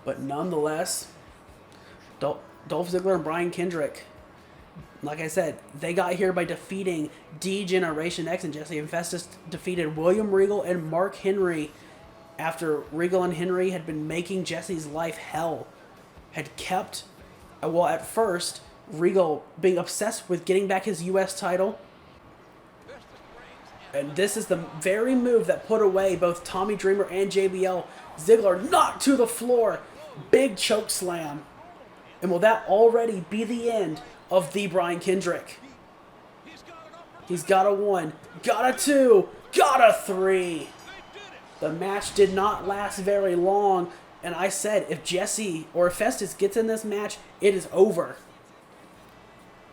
Speaker 1: But nonetheless, Dolph Ziggler and Brian Kendrick, like I said, they got here by defeating D-Generation X, and Jesse and Festus defeated William Regal and Mark Henry after Regal and Henry had been making Jesse's life hell. Had kept, well, at first, Regal being obsessed with getting back his U.S. title. And this is the very move that put away both Tommy Dreamer and JBL. Ziggler knocked to the floor. Big choke slam. And will that already be the end of the Brian Kendrick? He's got a 1, got a 2, got a 3. The match did not last very long. And I said, if Jesse or if Festus gets in this match, it is over.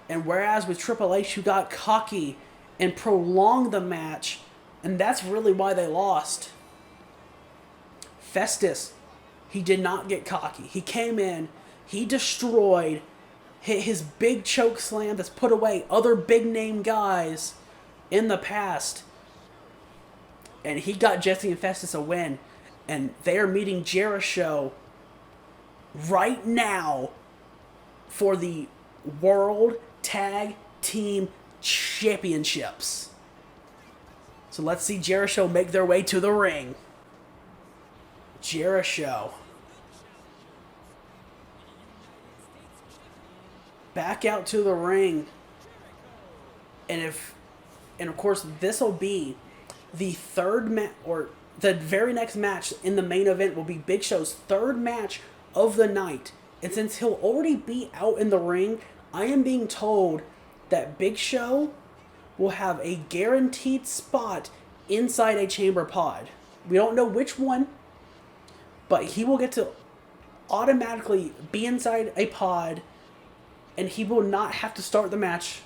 Speaker 1: And whereas with Triple H, who got cocky and prolonged the match, and that's really why they lost. Festus, he did not get cocky. He came in, he destroyed, hit his big choke slam that's put away other big name guys in the past. And he got Jesse and Festus a win. And they are meeting Jeri-Show right now for the World Tag Team Championships. So let's see Jeri-Show make their way to the ring. Jeri-Show. Back out to the ring. And of course this will be the third match, or the very next match in the main event will be Big Show's third match of the night. And since he'll already be out in the ring, I am being told that Big Show will have a guaranteed spot inside a chamber pod. We don't know which one, but he will get to automatically be inside a pod, and he will not have to start the match.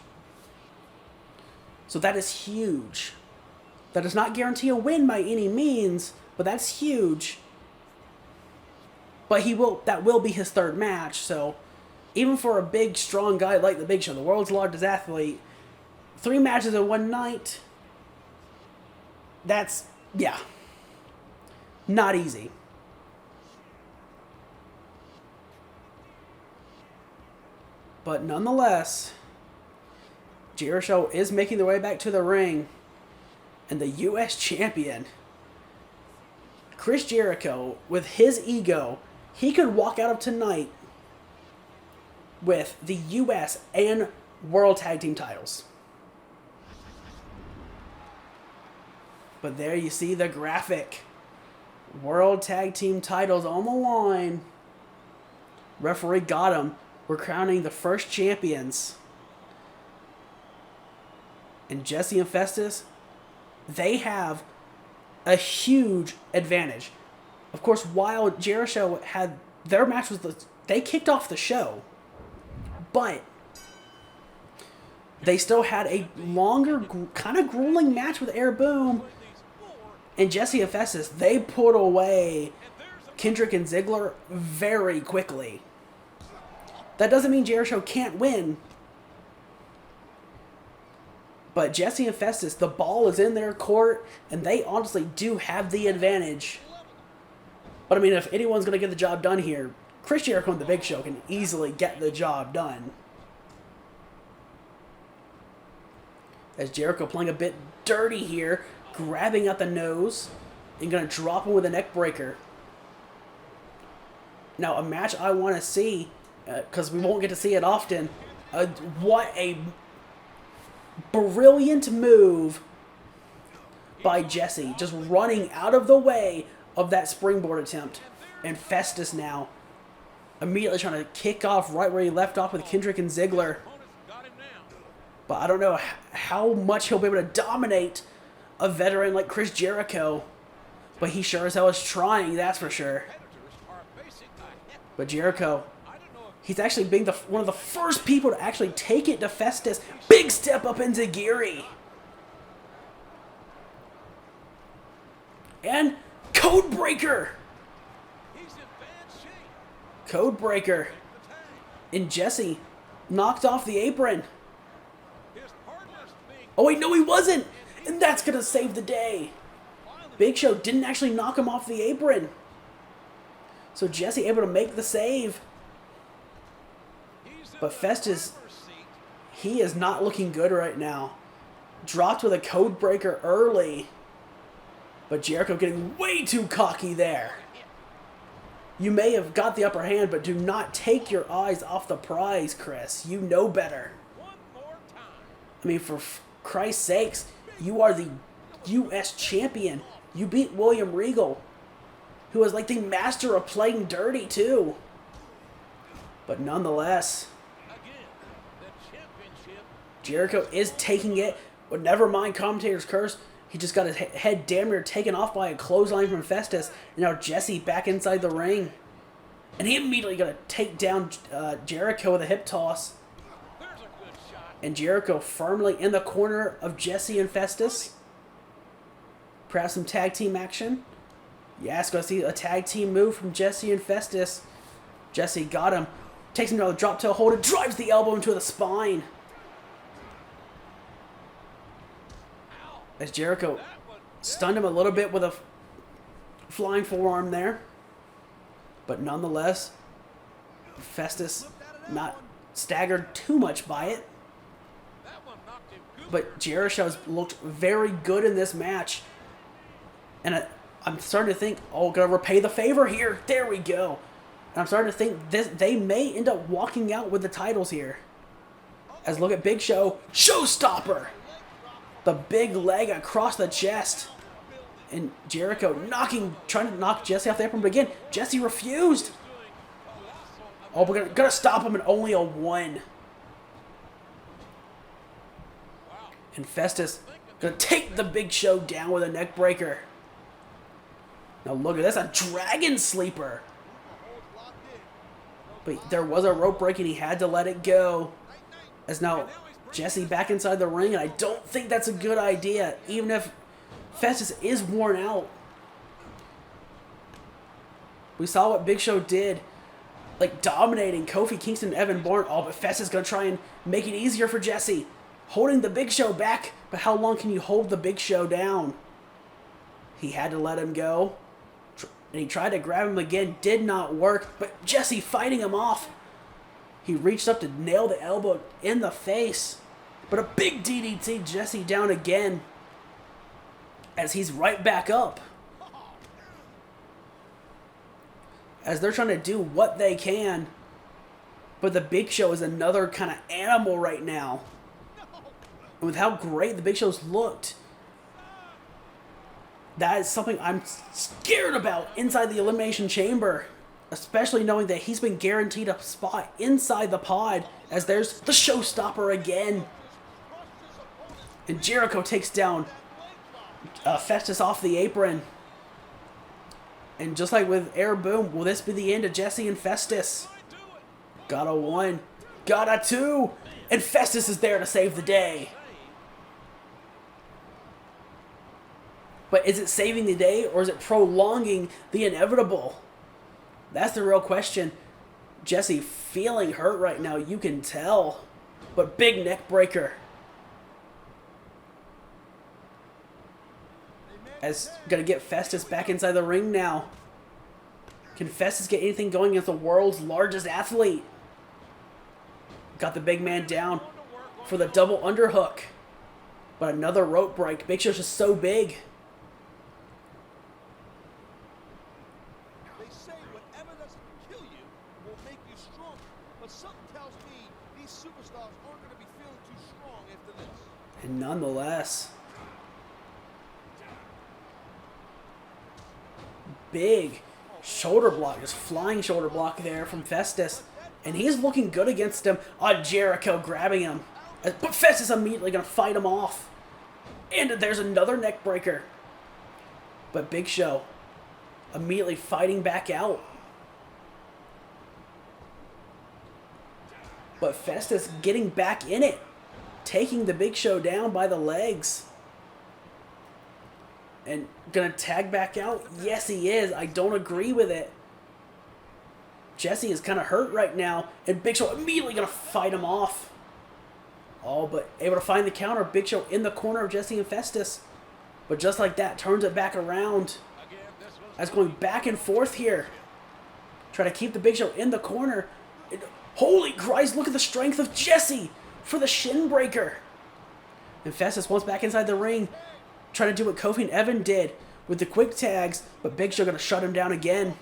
Speaker 1: So that is huge. That does not guarantee a win by any means, but that's huge. But that will be his third match, so even for a big, strong guy like the Big Show, the world's largest athlete, 3 matches in one night, that's, yeah, not easy. But nonetheless, Jeri-Show is making their way back to the ring, and the U.S. champion, Chris Jericho, with his ego, he could walk out of tonight with the U.S. and World Tag Team titles. But there you see the graphic. World Tag Team titles on the line. Referee got him. We're crowning the first champions. And Jesse and Festus, they have a huge advantage. Of course, while Jeri-Show had their match they kicked off the show, but they still had a longer, kind of grueling match with Air Boom. And Jesse and Festus, they put away Kendrick and Ziggler very quickly. That doesn't mean Jeri-Show can't win. But Jesse and Festus, the ball is in their court, and they honestly do have the advantage. But I mean, if anyone's going to get the job done here, Chris Jericho and the Big Show can easily get the job done. As Jericho playing a bit dirty here, grabbing at the nose, and going to drop him with a neck breaker. Now, a match I want to see, because we won't get to see it often. What a brilliant move by Jesse, just running out of the way of that springboard attempt. And Festus now immediately trying to kick off right where he left off with Kendrick and Ziggler. But I don't know how much he'll be able to dominate a veteran like Chris Jericho. But he sure as hell is trying, that's for sure. But Jericho, he's actually being one of the first people to actually take it to Festus. Big step up into Giri. And Code Breaker. Code Breaker. And Jesse knocked off the apron. Oh wait, no he wasn't. And that's going to save the day. Big Show didn't actually knock him off the apron. So Jesse able to make the save. But Festus, he is not looking good right now. Dropped with a Code Breaker early. But Jericho getting way too cocky there. You may have got the upper hand, but do not take your eyes off the prize, Chris. You know better. I mean, for Christ's sakes, you are the U.S. champion. You beat William Regal, who was like the master of playing dirty, too. But nonetheless, Jericho is taking it. But never mind commentator's curse. He just got his head damn near taken off by a clothesline from Festus. And now Jesse back inside the ring. And he immediately going to take down Jericho with a hip toss. And Jericho firmly in the corner of Jesse and Festus. Perhaps some tag team action. Yes, going to see a tag team move from Jesse and Festus. Jesse got him. Takes him to the drop toe hold and drives the elbow into the spine. As Jericho stunned him a little bit with a flying forearm there. But nonetheless, Festus not staggered too much by it. But Jeri-Show's looked very good in this match. And I'm starting to think, oh, gonna repay the favor here. There we go. And I'm starting to think they may end up walking out with the titles here. As look at Big Show, showstopper. The big leg across the chest. And Jericho trying to knock Jesse off the apron, but again, Jesse refused. Oh, we're gonna stop him at only a 1. And Festus gonna take the Big Show down with a neck breaker. Now look at this, a dragon sleeper. But there was a rope break and he had to let it go. As now Jesse back inside the ring, and I don't think that's a good idea, even if Festus is worn out. We saw what Big Show did, like dominating Kofi Kingston and Evan Bourne. Oh, but Festus is going to try and make it easier for Jesse. Holding the Big Show back, but how long can you hold the Big Show down? He had to let him go. And he tried to grab him again, did not work, but Jesse fighting him off. He reached up to nail the elbow in the face. But a big DDT, Jesse down again. As he's right back up. As they're trying to do what they can. But the Big Show is another kind of animal right now. And with how great the Big Show's looked, that is something I'm scared about inside the Elimination Chamber. Especially knowing that he's been guaranteed a spot inside the pod, as there's the showstopper again. And Jericho takes down Festus off the apron. And just like with Air Boom, will this be the end of Jesse and Festus? Got a 1. Got a 2. And Festus is there to save the day. But is it saving the day, or is it prolonging the inevitable? That's the real question. Jesse feeling hurt right now, you can tell. But big neck breaker. As gonna get Festus back inside the ring now. Can Festus get anything going against the world's largest athlete? Got the big man down for the double underhook. But another rope break. Big Show's just so big.
Speaker 2: They say whatever doesn't kill you will make you stronger. But something tells me these superstars aren't going to be feeling too strong after this.
Speaker 1: And nonetheless, big shoulder block, just flying shoulder block there from Festus. And he's looking good against him. Jericho grabbing him. But Festus immediately going to fight him off. And there's another neck breaker. But Big Show immediately fighting back out. But Festus getting back in it. Taking the Big Show down by the legs. And gonna tag back out? Yes, he is. I don't agree with it. Jesse is kind of hurt right now. And Big Show immediately gonna fight him off. Oh, but able to find the counter. Big Show in the corner of Jesse and Festus. But just like that, turns it back around. As going back and forth here. Try to keep the Big Show in the corner. Holy Christ, look at the strength of Jesse for the shin breaker. And Festus once back inside the ring. Trying to do what Kofi and Evan did with the quick tags. But Big Show going to shut him down again.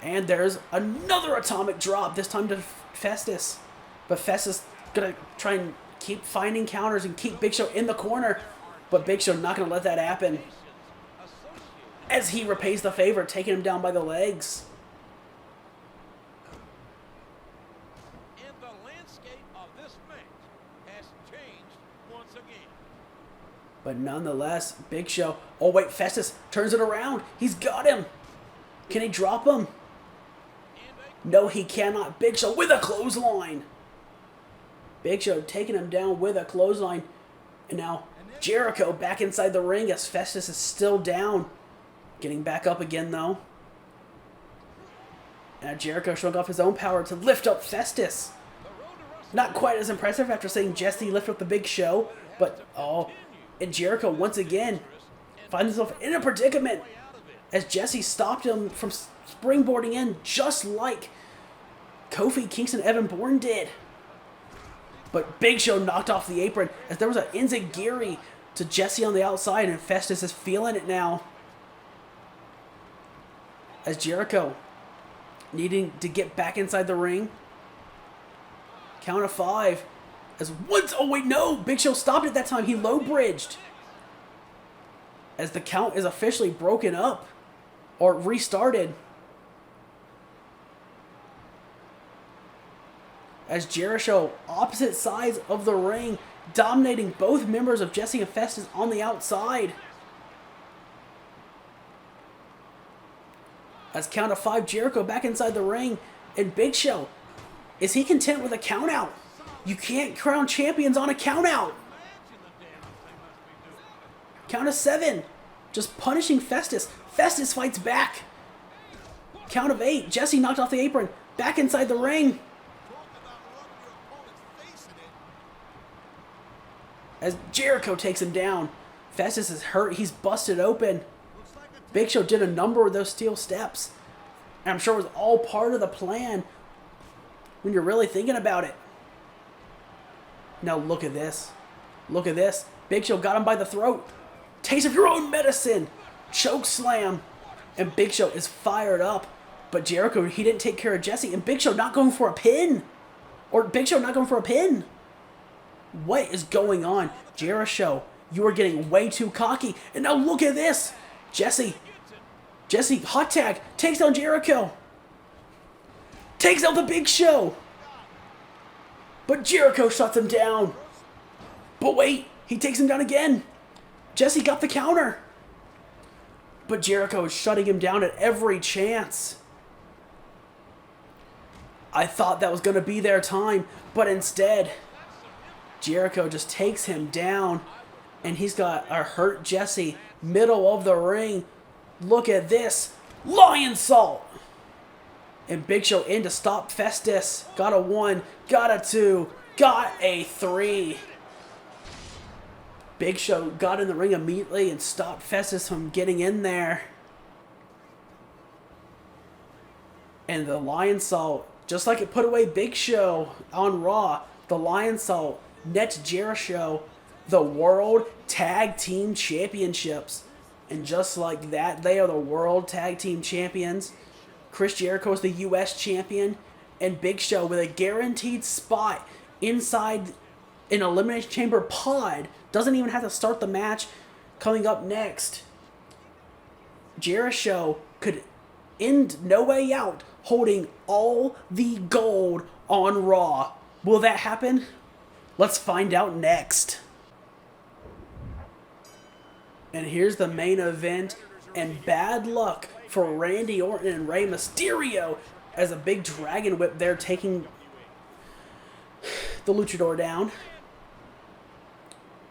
Speaker 1: And there's another atomic drop, this time to Festus. But Festus going to try and keep finding counters and keep Big Show in the corner. But Big Show not going to let that happen. As he repays the favor, taking him down by the legs.
Speaker 2: And the landscape of this match has changed once again.
Speaker 1: But nonetheless, Big Show... Oh wait, Festus turns it around. He's got him. Can he drop him? No, he cannot. Big Show with a clothesline. Big Show taking him down with a clothesline. And now Jericho back inside the ring as Festus is still down. Getting back up again, though. Now Jericho showing off his own power to lift up Festus. Not quite as impressive after seeing Jesse lift up the Big Show. But, oh, and Jericho once again finds himself in a predicament as Jesse stopped him from springboarding in just like Kofi, Kingston, Evan Bourne did. But Big Show knocked off the apron as there was an enziguri to Jesse on the outside, and Festus is feeling it now. As Jericho needing to get back inside the ring. Count of 5. As once, oh wait, no! Big Show stopped it that time. He low bridged. As the count is officially broken up. Or restarted. As Jeri-Show, opposite sides of the ring, dominating both members of Jesse and Festus on the outside. As count of 5, Jericho back inside the ring. And Big Show, is he content with a count out? You can't crown champions on a count out. Count of 7. Just punishing Festus. Festus fights back. Count of 8. Jesse knocked off the apron. Back inside the ring. As Jericho takes him down. Festus is hurt. He's busted open. Big Show did a number of those steel steps. And I'm sure it was all part of the plan when you're really thinking about it. Now look at this. Look at this. Big Show got him by the throat. Taste of your own medicine. Choke slam. And Big Show is fired up. But Jericho, he didn't take care of Jesse. And Big Show not going for a pin. Or Big Show not going for a pin. What is going on? Jeri-Show, you are getting way too cocky. And now look at this. Jesse, hot tag, takes down Jericho. Takes out the Big Show. But Jericho shuts him down. But wait, he takes him down again. Jesse got the counter. But Jericho is shutting him down at every chance. I thought that was going to be their time, but instead, Jericho just takes him down, and he's got a hurt Jesse, middle of the ring. Look at this. Lion Salt. And Big Show in to stop Festus. Got a 1, got a 2, got a 3. Big Show got in the ring immediately and stopped Festus from getting in there. And the Lion Salt, just like it put away Big Show on Raw, the Lion Salt nets Jeri-Show the World Tag Team Championships. And just like that, they are the World Tag Team Champions. Chris Jericho is the U.S. Champion. And Big Show with a guaranteed spot inside an Elimination Chamber pod. Doesn't even have to start the match. Coming up next, Jeri-Show could end No Way Out holding all the gold on Raw. Will that happen? Let's find out next. And here's the main event, and bad luck for Randy Orton and Rey Mysterio as a big dragon whip there taking the luchador down.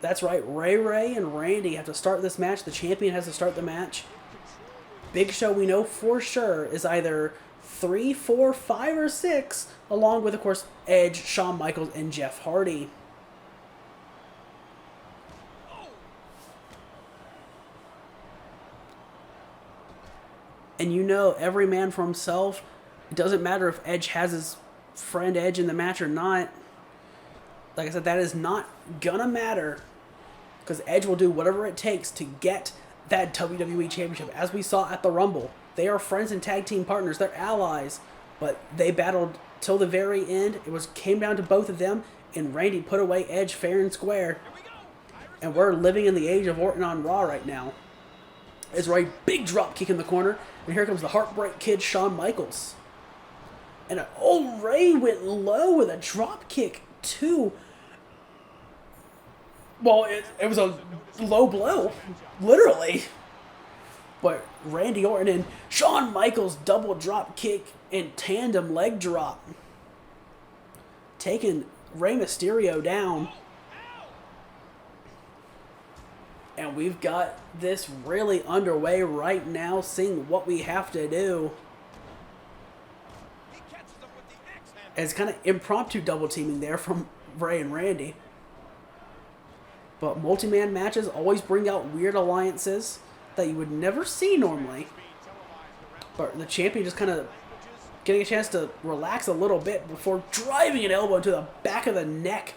Speaker 1: That's right, Ray and Randy have to start this match. The champion has to start the match. Big Show, we know for sure, is either 3, 4, 5, or 6, along with, of course, Edge, Shawn Michaels, and Jeff Hardy. And you know, every man for himself. It doesn't matter if Edge has his friend Edge in the match or not. Like I said, that is not gonna matter, because Edge will do whatever it takes to get that WWE Championship. As we saw at the Rumble, they are friends and tag team partners. They're allies, but they battled till the very end. Came down to both of them, and Randy put away Edge fair and square. And we're living in the age of Orton on Raw right now. It's right, big drop kick in the corner, and here comes the Heartbreak Kid, Shawn Michaels. And Ray went low with a drop kick too. Well, it was a low blow, literally. But Randy Orton and Shawn Michaels double drop kick and tandem leg drop, taking Rey Mysterio down. And we've got this really underway right now, seeing what we have to do. It's kind of impromptu double teaming there from Ray and Randy. But multi-man matches always bring out weird alliances that you would never see normally. But the champion just kind of getting a chance to relax a little bit before driving an elbow into the back of the neck.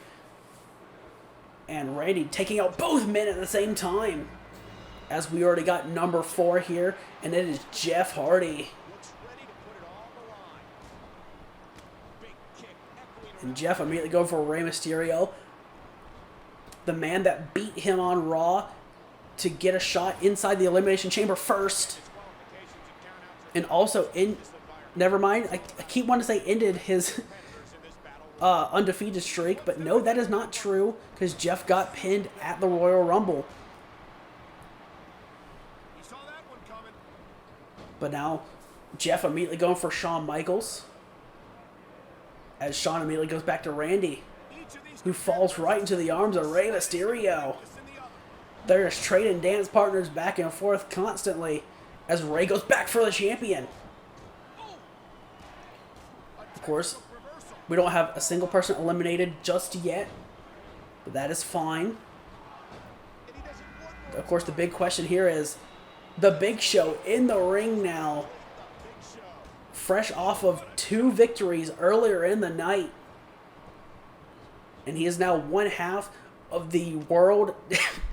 Speaker 1: And Randy taking out both men at the same time. As we already got number 4 here, and it is Jeff Hardy. And Jeff immediately going for Rey Mysterio, the man that beat him on Raw, to get a shot inside the Elimination Chamber first. And also, never mind, I keep wanting to say ended his undefeated streak, but no, that is not true, because Jeff got pinned at the Royal Rumble. But now, Jeff immediately going for Shawn Michaels, as Shawn immediately goes back to Randy, who falls right into the arms of Rey Mysterio. They're just trading dance partners back and forth constantly, as Rey goes back for the champion. Of course, we don't have a single person eliminated just yet, but that is fine. Of course, the big question here is the Big Show in the ring now, fresh off of 2 victories earlier in the night. And he is now one half of the World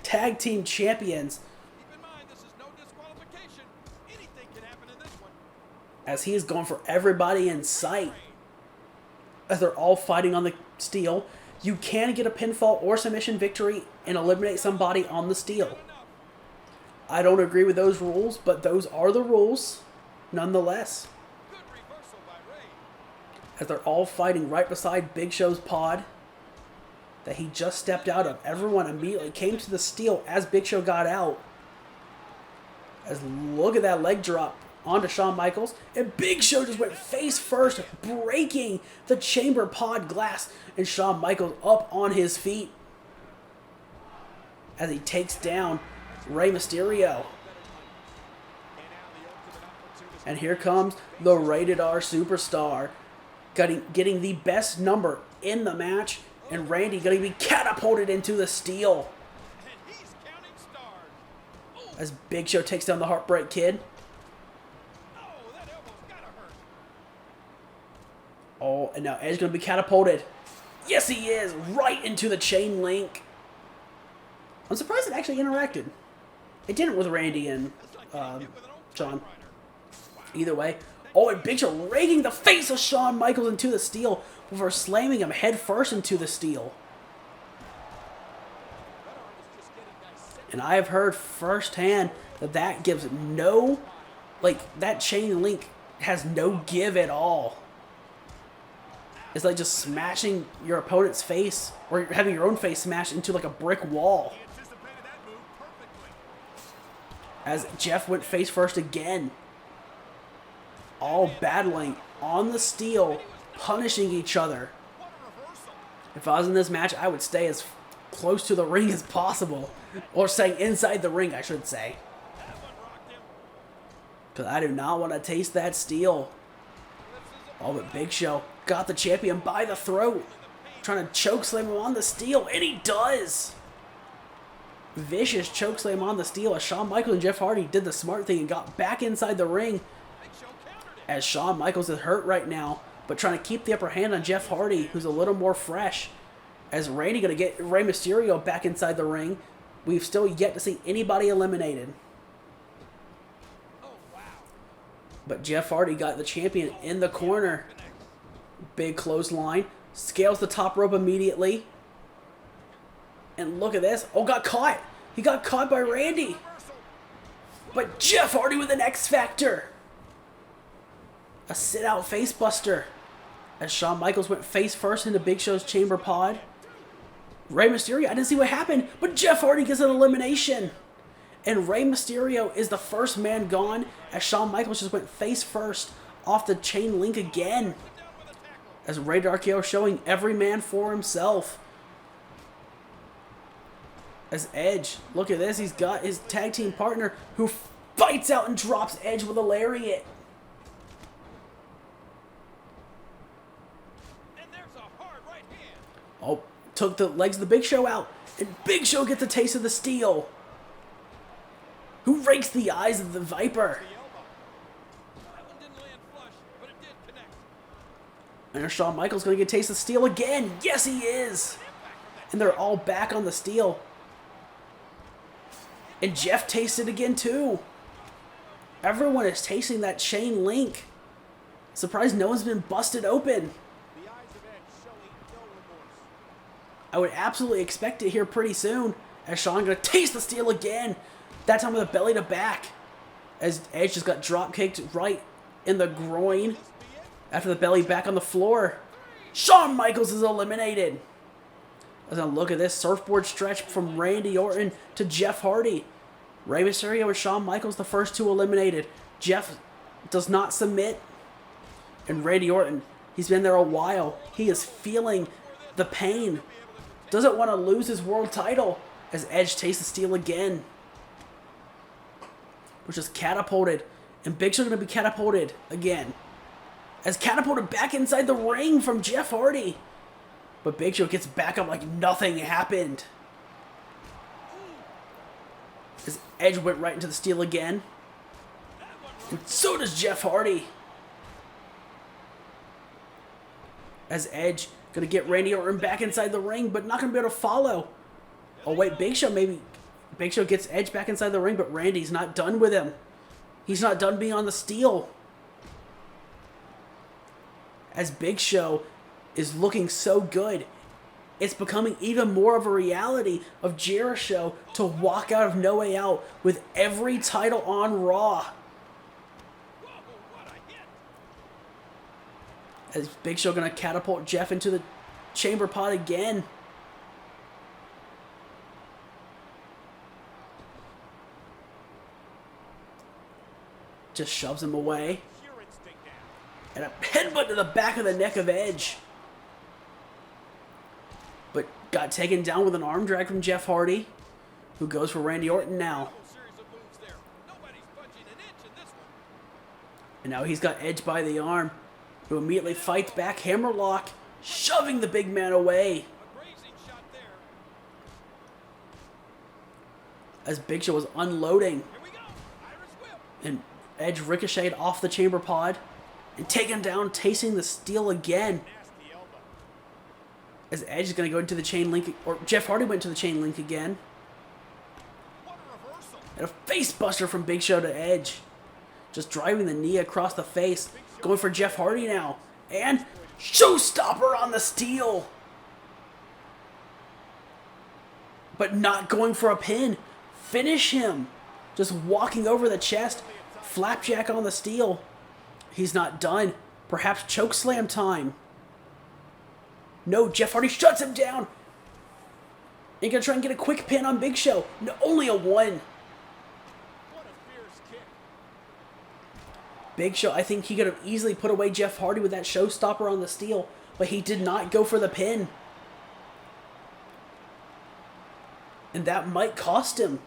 Speaker 1: Tag Team Champions.
Speaker 2: Keep in mind, this is no disqualification. Anything can happen in this one.
Speaker 1: As he is going for everybody in sight. As they're all fighting on the steel. You can get a pinfall or submission victory and eliminate somebody on the steel. I don't agree with those rules, but those are the rules nonetheless.
Speaker 2: Good reversal by Ray.
Speaker 1: as they're all fighting right beside Big Show's pod that he just stepped out of. Everyone immediately came to the steel as Big Show got out. As look at that leg drop onto Shawn Michaels. And Big Show just went face first, breaking the chamber pod glass. And Shawn Michaels up on his feet as he takes down Rey Mysterio. And here comes the Rated R Superstar, getting the best number in the match. And Randy going to be catapulted into the steel as Big Show takes down the Heartbreak Kid. Oh, and now Edge going to be catapulted. Yes, he is. Right into the chain link. I'm surprised it actually interacted. It didn't with Randy and Shawn. Either way. Oh, and Big Show raking the face of Shawn Michaels into the steel before slamming him head first into the steel. And I have heard firsthand that gives no, that chain link has no give at all. It's like just smashing your opponent's face, or having your own face smashed into like a brick wall. As Jeff went face first again. All battling on the steel, punishing each other. If I was in this match, I would stay as close to the ring as possible. Or staying inside the ring, I should say. Because I do not want to taste that steel. Oh, but Big Show got the champion by the throat. Trying to chokeslam him on the steel, and he does. Vicious chokeslam on the steel as Shawn Michaels and Jeff Hardy did the smart thing and got back inside the ring. As Shawn Michaels is hurt right now, but trying to keep the upper hand on Jeff Hardy, who's a little more fresh. As Randy going to get Rey Mysterio back inside the ring. We've still yet to see anybody eliminated. But Jeff Hardy got the champion in the corner. Big clothesline. Scales the top rope immediately. And look at this. Oh, got caught. He got caught by Randy. But Jeff Hardy with an X Factor. A sit-out facebuster. As Shawn Michaels went face first into Big Show's chamber pod. Rey Mysterio, I didn't see what happened, but Jeff Hardy gets an elimination. And Rey Mysterio is the first man gone as Shawn Michaels just went face first off the chain link again. As Rated RKO showing every man for himself. As Edge, look at this, he's got his tag team partner who fights out and drops Edge with a lariat. Oh, took the legs of the Big Show out. And Big Show gets a taste of the steel. Who rakes the eyes of the Viper? And Shawn Michaels going to get a taste of steel again. Yes, he is. And they're all back on the steel. And Jeff tasted again, too. Everyone is tasting that chain link. Surprised no one's been busted open. I would absolutely expect it here pretty soon. As Shawn going to taste the steel again. That time with a belly to back. As Edge just got drop kicked right in the groin. After the belly back on the floor. Shawn Michaels is eliminated. Let's now look at this surfboard stretch from Randy Orton to Jeff Hardy. Rey Mysterio and Shawn Michaels, the first two eliminated. Jeff does not submit. And Randy Orton, he's been there a while. He is feeling the pain. Doesn't want to lose his world title. As Edge tastes the steel again. Which is catapulted. And Big Show going to be catapulted again. As catapulted back inside the ring from Jeff Hardy. But Big Show gets back up like nothing happened. As Edge went right into the steel again. And so does Jeff Hardy. As Edge going to get Randy Orton back inside the ring, but not going to be able to follow. Oh wait, Big Show maybe. Big Show gets Edge back inside the ring, but Randy's not done with him. He's not done being on the steel. As Big Show is looking so good, it's becoming even more of a reality of Jeri-Show to walk out of No Way Out with every title on Raw. Is Big Show going to catapult Jeff into the chamber pod again? Just shoves him away. And a headbutt to the back of the neck of Edge. But got taken down with an arm drag from Jeff Hardy, who goes for Randy Orton now. And now he's got Edge by the arm, who immediately fights back, hammerlock, shoving the big man away. As Big Show was unloading. And Edge ricocheted off the chamber pod and taken down, tasting the steel again. As Edge is going to go into the chain link, or Jeff Hardy went to the chain link again. And a face buster from Big Show to Edge. Just driving the knee across the face. Going for Jeff Hardy now. And showstopper on the steel. But not going for a pin. Finish him. Just walking over the chest. Flapjack on the steel. He's not done. Perhaps chokeslam time. No, Jeff Hardy shuts him down. He's going to try and get a quick pin on Big Show. No, only a 1. Big Show, I think he could have easily put away Jeff Hardy with that showstopper on the steel, but he did not go for the pin. And that might cost him.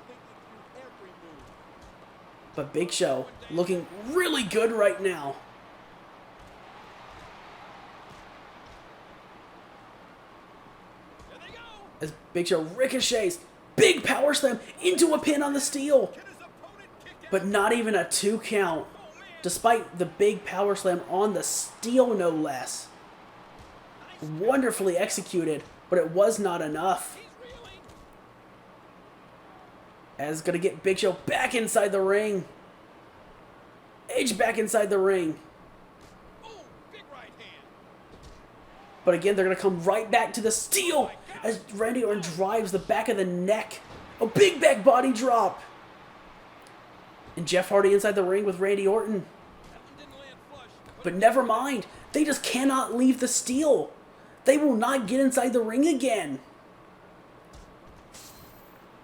Speaker 1: But Big Show looking really good right now. As Big Show ricochets, big power slam into a pin on the steel. But not even a 2 count. Despite the big power slam on the steel, no less. Wonderfully executed, but it was not enough. As going to get Big Show back inside the ring. Edge back inside the ring. But again, they're going to come right back to the steel as Randy Orton drives the back of the neck. A big back body drop. And Jeff Hardy inside the ring with Randy Orton. But never mind. They just cannot leave the steel. They will not get inside the ring again.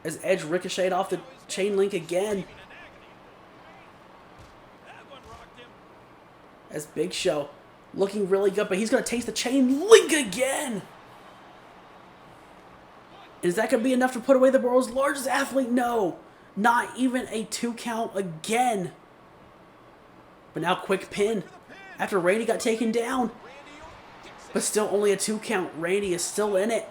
Speaker 1: As Edge ricocheted off the chain link again. As Big Show looking really good, but he's going to taste the chain link again. Is that going to be enough to put away the world's largest athlete? No. Not even a 2 count again. But now quick pin after Randy got taken down. But still only a 2 count. Randy is still in it.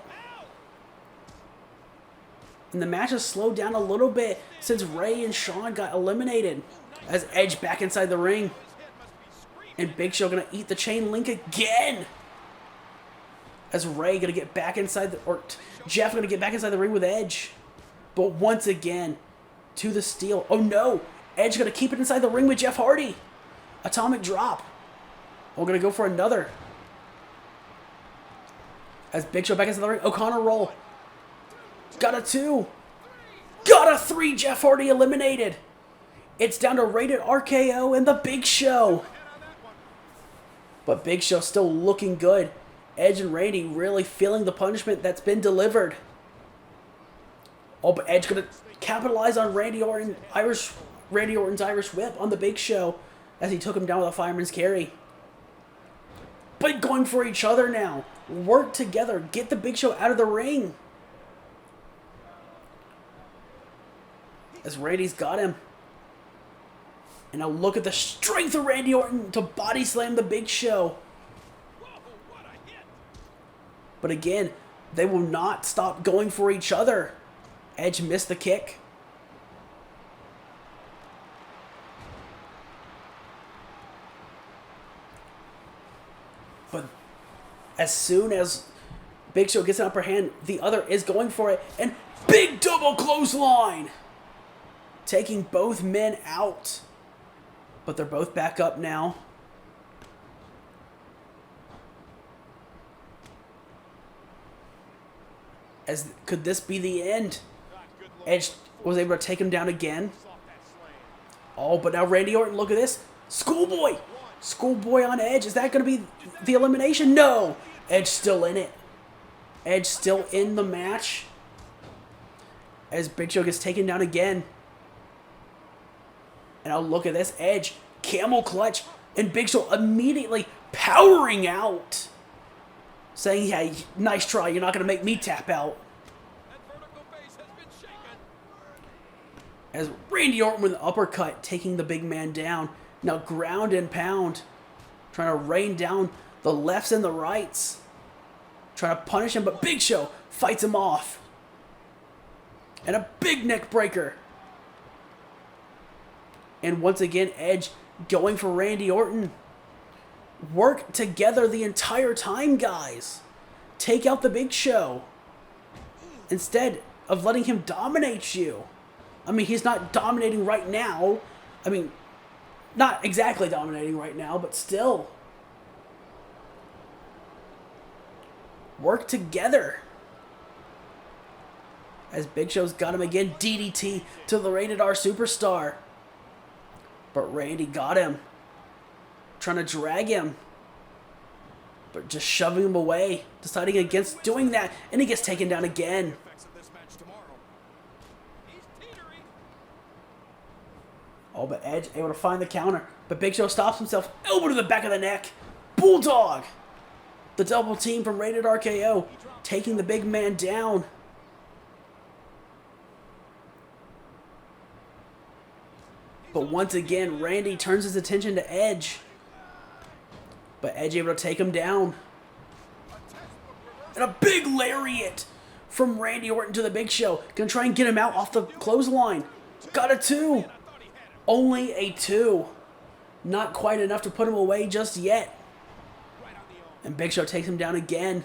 Speaker 1: And the match has slowed down a little bit since Ray and Shawn got eliminated. As Edge back inside the ring. And Big Show going to eat the chain link again. As Ray going to get back inside or Jeff going to get back inside the ring with Edge. But once again, to the steel. Oh no! Edge going to keep it inside the ring with Jeff Hardy. Atomic drop. We're going to go for another. As Big Show back inside the ring. O'Connor roll. Got a 2. Got a 3. Jeff Hardy eliminated. It's down to rated RKO and the Big Show. But Big Show still looking good. Edge and Randy really feeling the punishment that's been delivered. Oh, but Edge going to capitalize on Randy Orton's Irish Whip on the Big Show as he took him down with a fireman's carry. But going for each other now. Work together. Get the Big Show out of the ring. As Randy's got him. And now look at the strength of Randy Orton to body slam the Big Show. But again, they will not stop going for each other. Edge missed the kick. But as soon as Big Show gets an upper hand, the other is going for it. And big double clothesline. Taking both men out. But they're both back up now. Could this be the end? Edge was able to take him down again. Oh, but now Randy Orton, look at this. Schoolboy. Schoolboy on Edge. Is that going to be the elimination? No. Edge still in it. Edge still in the match. As Big Show gets taken down again. And now look at this. Edge, camel clutch, and Big Show immediately powering out. Saying, yeah, nice try. You're not going to make me tap out. As Randy Orton with an uppercut, taking the big man down. Now ground and pound. Trying to rain down the lefts and the rights. Trying to punish him, but Big Show fights him off. And a big neck breaker. And once again, Edge going for Randy Orton. Work together the entire time, guys. Take out the Big Show. Instead of letting him dominate you. I mean, he's not dominating right now. I mean, not exactly dominating right now, but still. Work together. As Big Show's got him again, DDT to the Rated R Superstar. But Randy got him. Trying to drag him. But just shoving him away. Deciding against doing that. And he gets taken down again. Oh, but Edge able to find the counter. But Big Show stops himself. Elbow to the back of the neck. Bulldog. The double team from Rated RKO. Taking the big man down. But once again, Randy turns his attention to Edge. But Edge able to take him down. And a big lariat from Randy Orton to the Big Show. Gonna try and get him out off the clothesline. Got a 2. Only a 2. Not quite enough to put him away just yet. And Big Show takes him down again.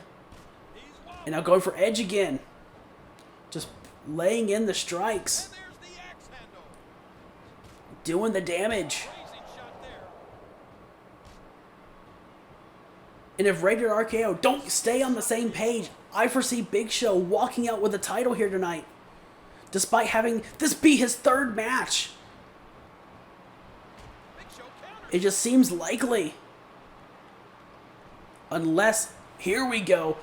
Speaker 1: And now going for Edge again. Just laying in the strikes. Doing the damage. And if Rated RKO don't stay on the same page, I foresee Big Show walking out with the title here tonight. Despite having this be his 3rd match. It just seems likely. Unless, here we go.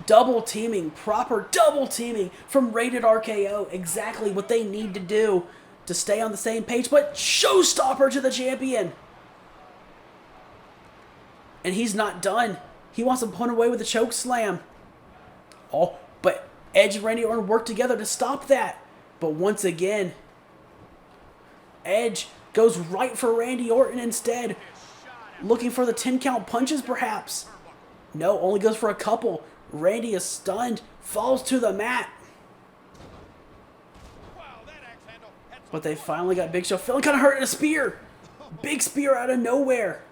Speaker 1: Double teaming, proper double teaming from Rated RKO. Exactly what they need to do to stay on the same page. But showstopper to the champion. And he's not done. He wants to put away with a choke slam. Oh, but Edge and Randy Orton work together to stop that. But once again, Edge goes right for Randy Orton instead. Looking for the 10 count punches perhaps. No, only goes for a couple. Randy is stunned. Falls to the mat. But they finally got Big Show feeling kind of hurt in a spear. Big spear out of nowhere.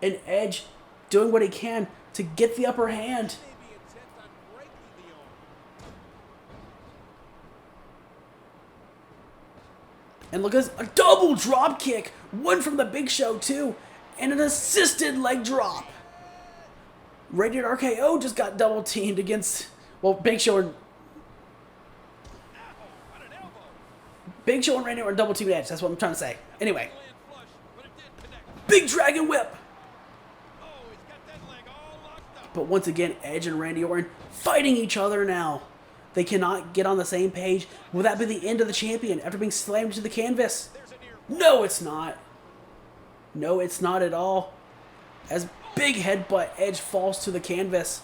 Speaker 1: And Edge doing what he can to get the upper hand. And look at this, a double drop kick. One from the Big Show too. And an assisted leg drop. Rated RKO just got double teamed against, well, Big Show and Randy Orton double teamed Edge. That's what I'm trying to say. Anyway. Big Dragon Whip. But once again, Edge and Randy Orton fighting each other now. They cannot get on the same page. Will that be the end of the champion after being slammed to the canvas? No, it's not. No, it's not at all. As big headbutt, Edge falls to the canvas.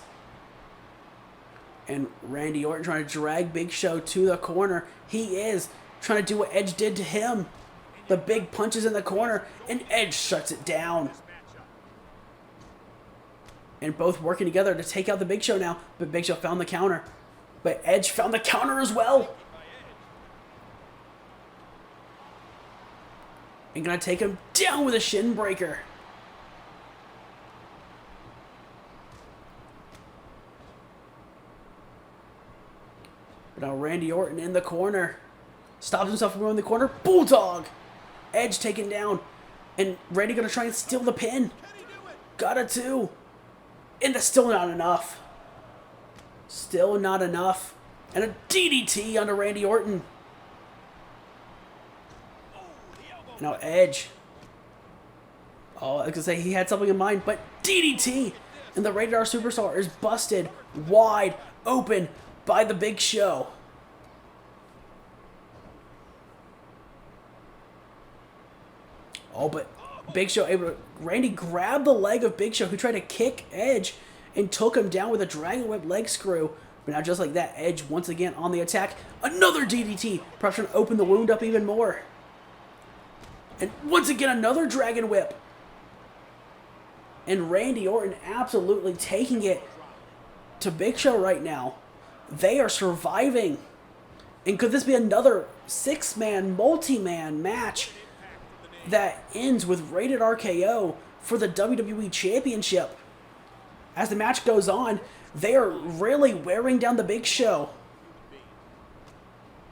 Speaker 1: And Randy Orton trying to drag Big Show to the corner. He is trying to do what Edge did to him. The big punches in the corner, and Edge shuts it down. And both working together to take out the Big Show now. But Big Show found the counter. But Edge found the counter as well. And gonna take him down with a shin breaker. But now Randy Orton in the corner. Stops himself from going in the corner. Bulldog. Edge taken down. And Randy gonna try and steal the pin. Got it too. And that's still not enough. Still not enough. And a DDT onto Randy Orton. Now Edge. Oh, I was gonna say he had something in mind, but DDT! And the Rated R Superstar is busted wide open by the Big Show. Oh, but Big Show able to... Randy grabbed the leg of Big Show, who tried to kick Edge and took him down with a Dragon Whip leg screw. But now just like that, Edge once again on the attack. Another DDT, perhaps trying to open the wound up even more. And once again, another Dragon Whip. And Randy Orton absolutely taking it to Big Show right now. They are surviving. And could this be another 6-man, multi-man match that ends with Rated RKO for the WWE Championship? As the match goes on, they are really wearing down the Big Show.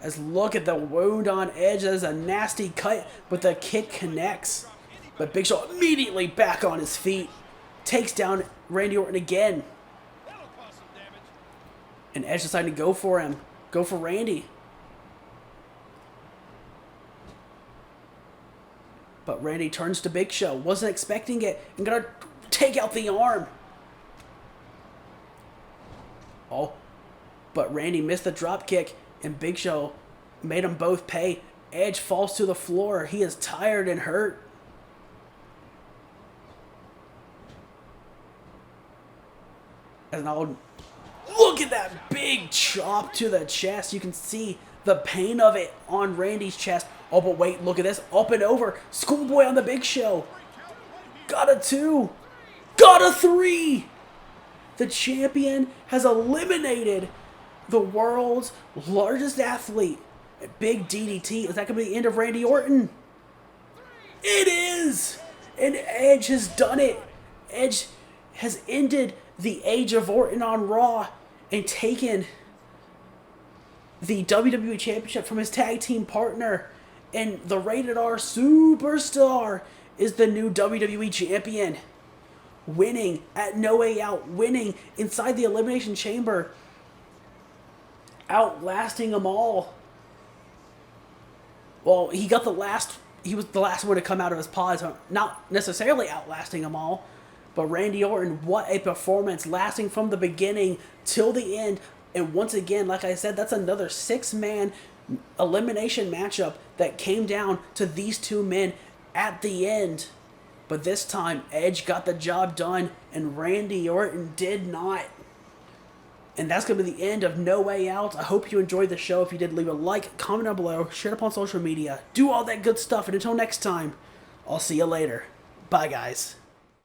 Speaker 1: As look at the wound on Edge. That is a nasty cut, but the kick connects. But Big Show immediately back on his feet. Takes down Randy Orton again. And Edge decided to go for him. Go for Randy. But Randy turns to Big Show. Wasn't expecting it. And gonna take out the arm. Oh. But Randy missed the drop kick. And Big Show made them both pay. Edge falls to the floor. He is tired and hurt. And now, look at that big chop to the chest. You can see the pain of it on Randy's chest. Oh, but wait, look at this. Up and over. Schoolboy on the Big Show. Got a 2. Got a 3. The champion has eliminated the world's largest athlete. Big DDT. Is that going to be the end of Randy Orton? It is! And Edge has done it. Edge has ended the age of Orton on Raw and taken the WWE Championship from his tag team partner. And the Rated R Superstar is the new WWE Champion. Winning at No Way Out. Winning inside the Elimination Chamber. Outlasting them all. Well, he was the last one to come out of his pod, so not necessarily outlasting them all. But Randy Orton, what a performance, lasting from the beginning till the end. And once again, like I said, that's another 6-man elimination matchup that came down to these two men at the end. But this time, Edge got the job done, and Randy Orton did not. And that's going to be the end of No Way Out. I hope you enjoyed the show. If you did, leave a like, comment down below, share it up on social media. Do all that good stuff. And until next time, I'll see you later. Bye, guys.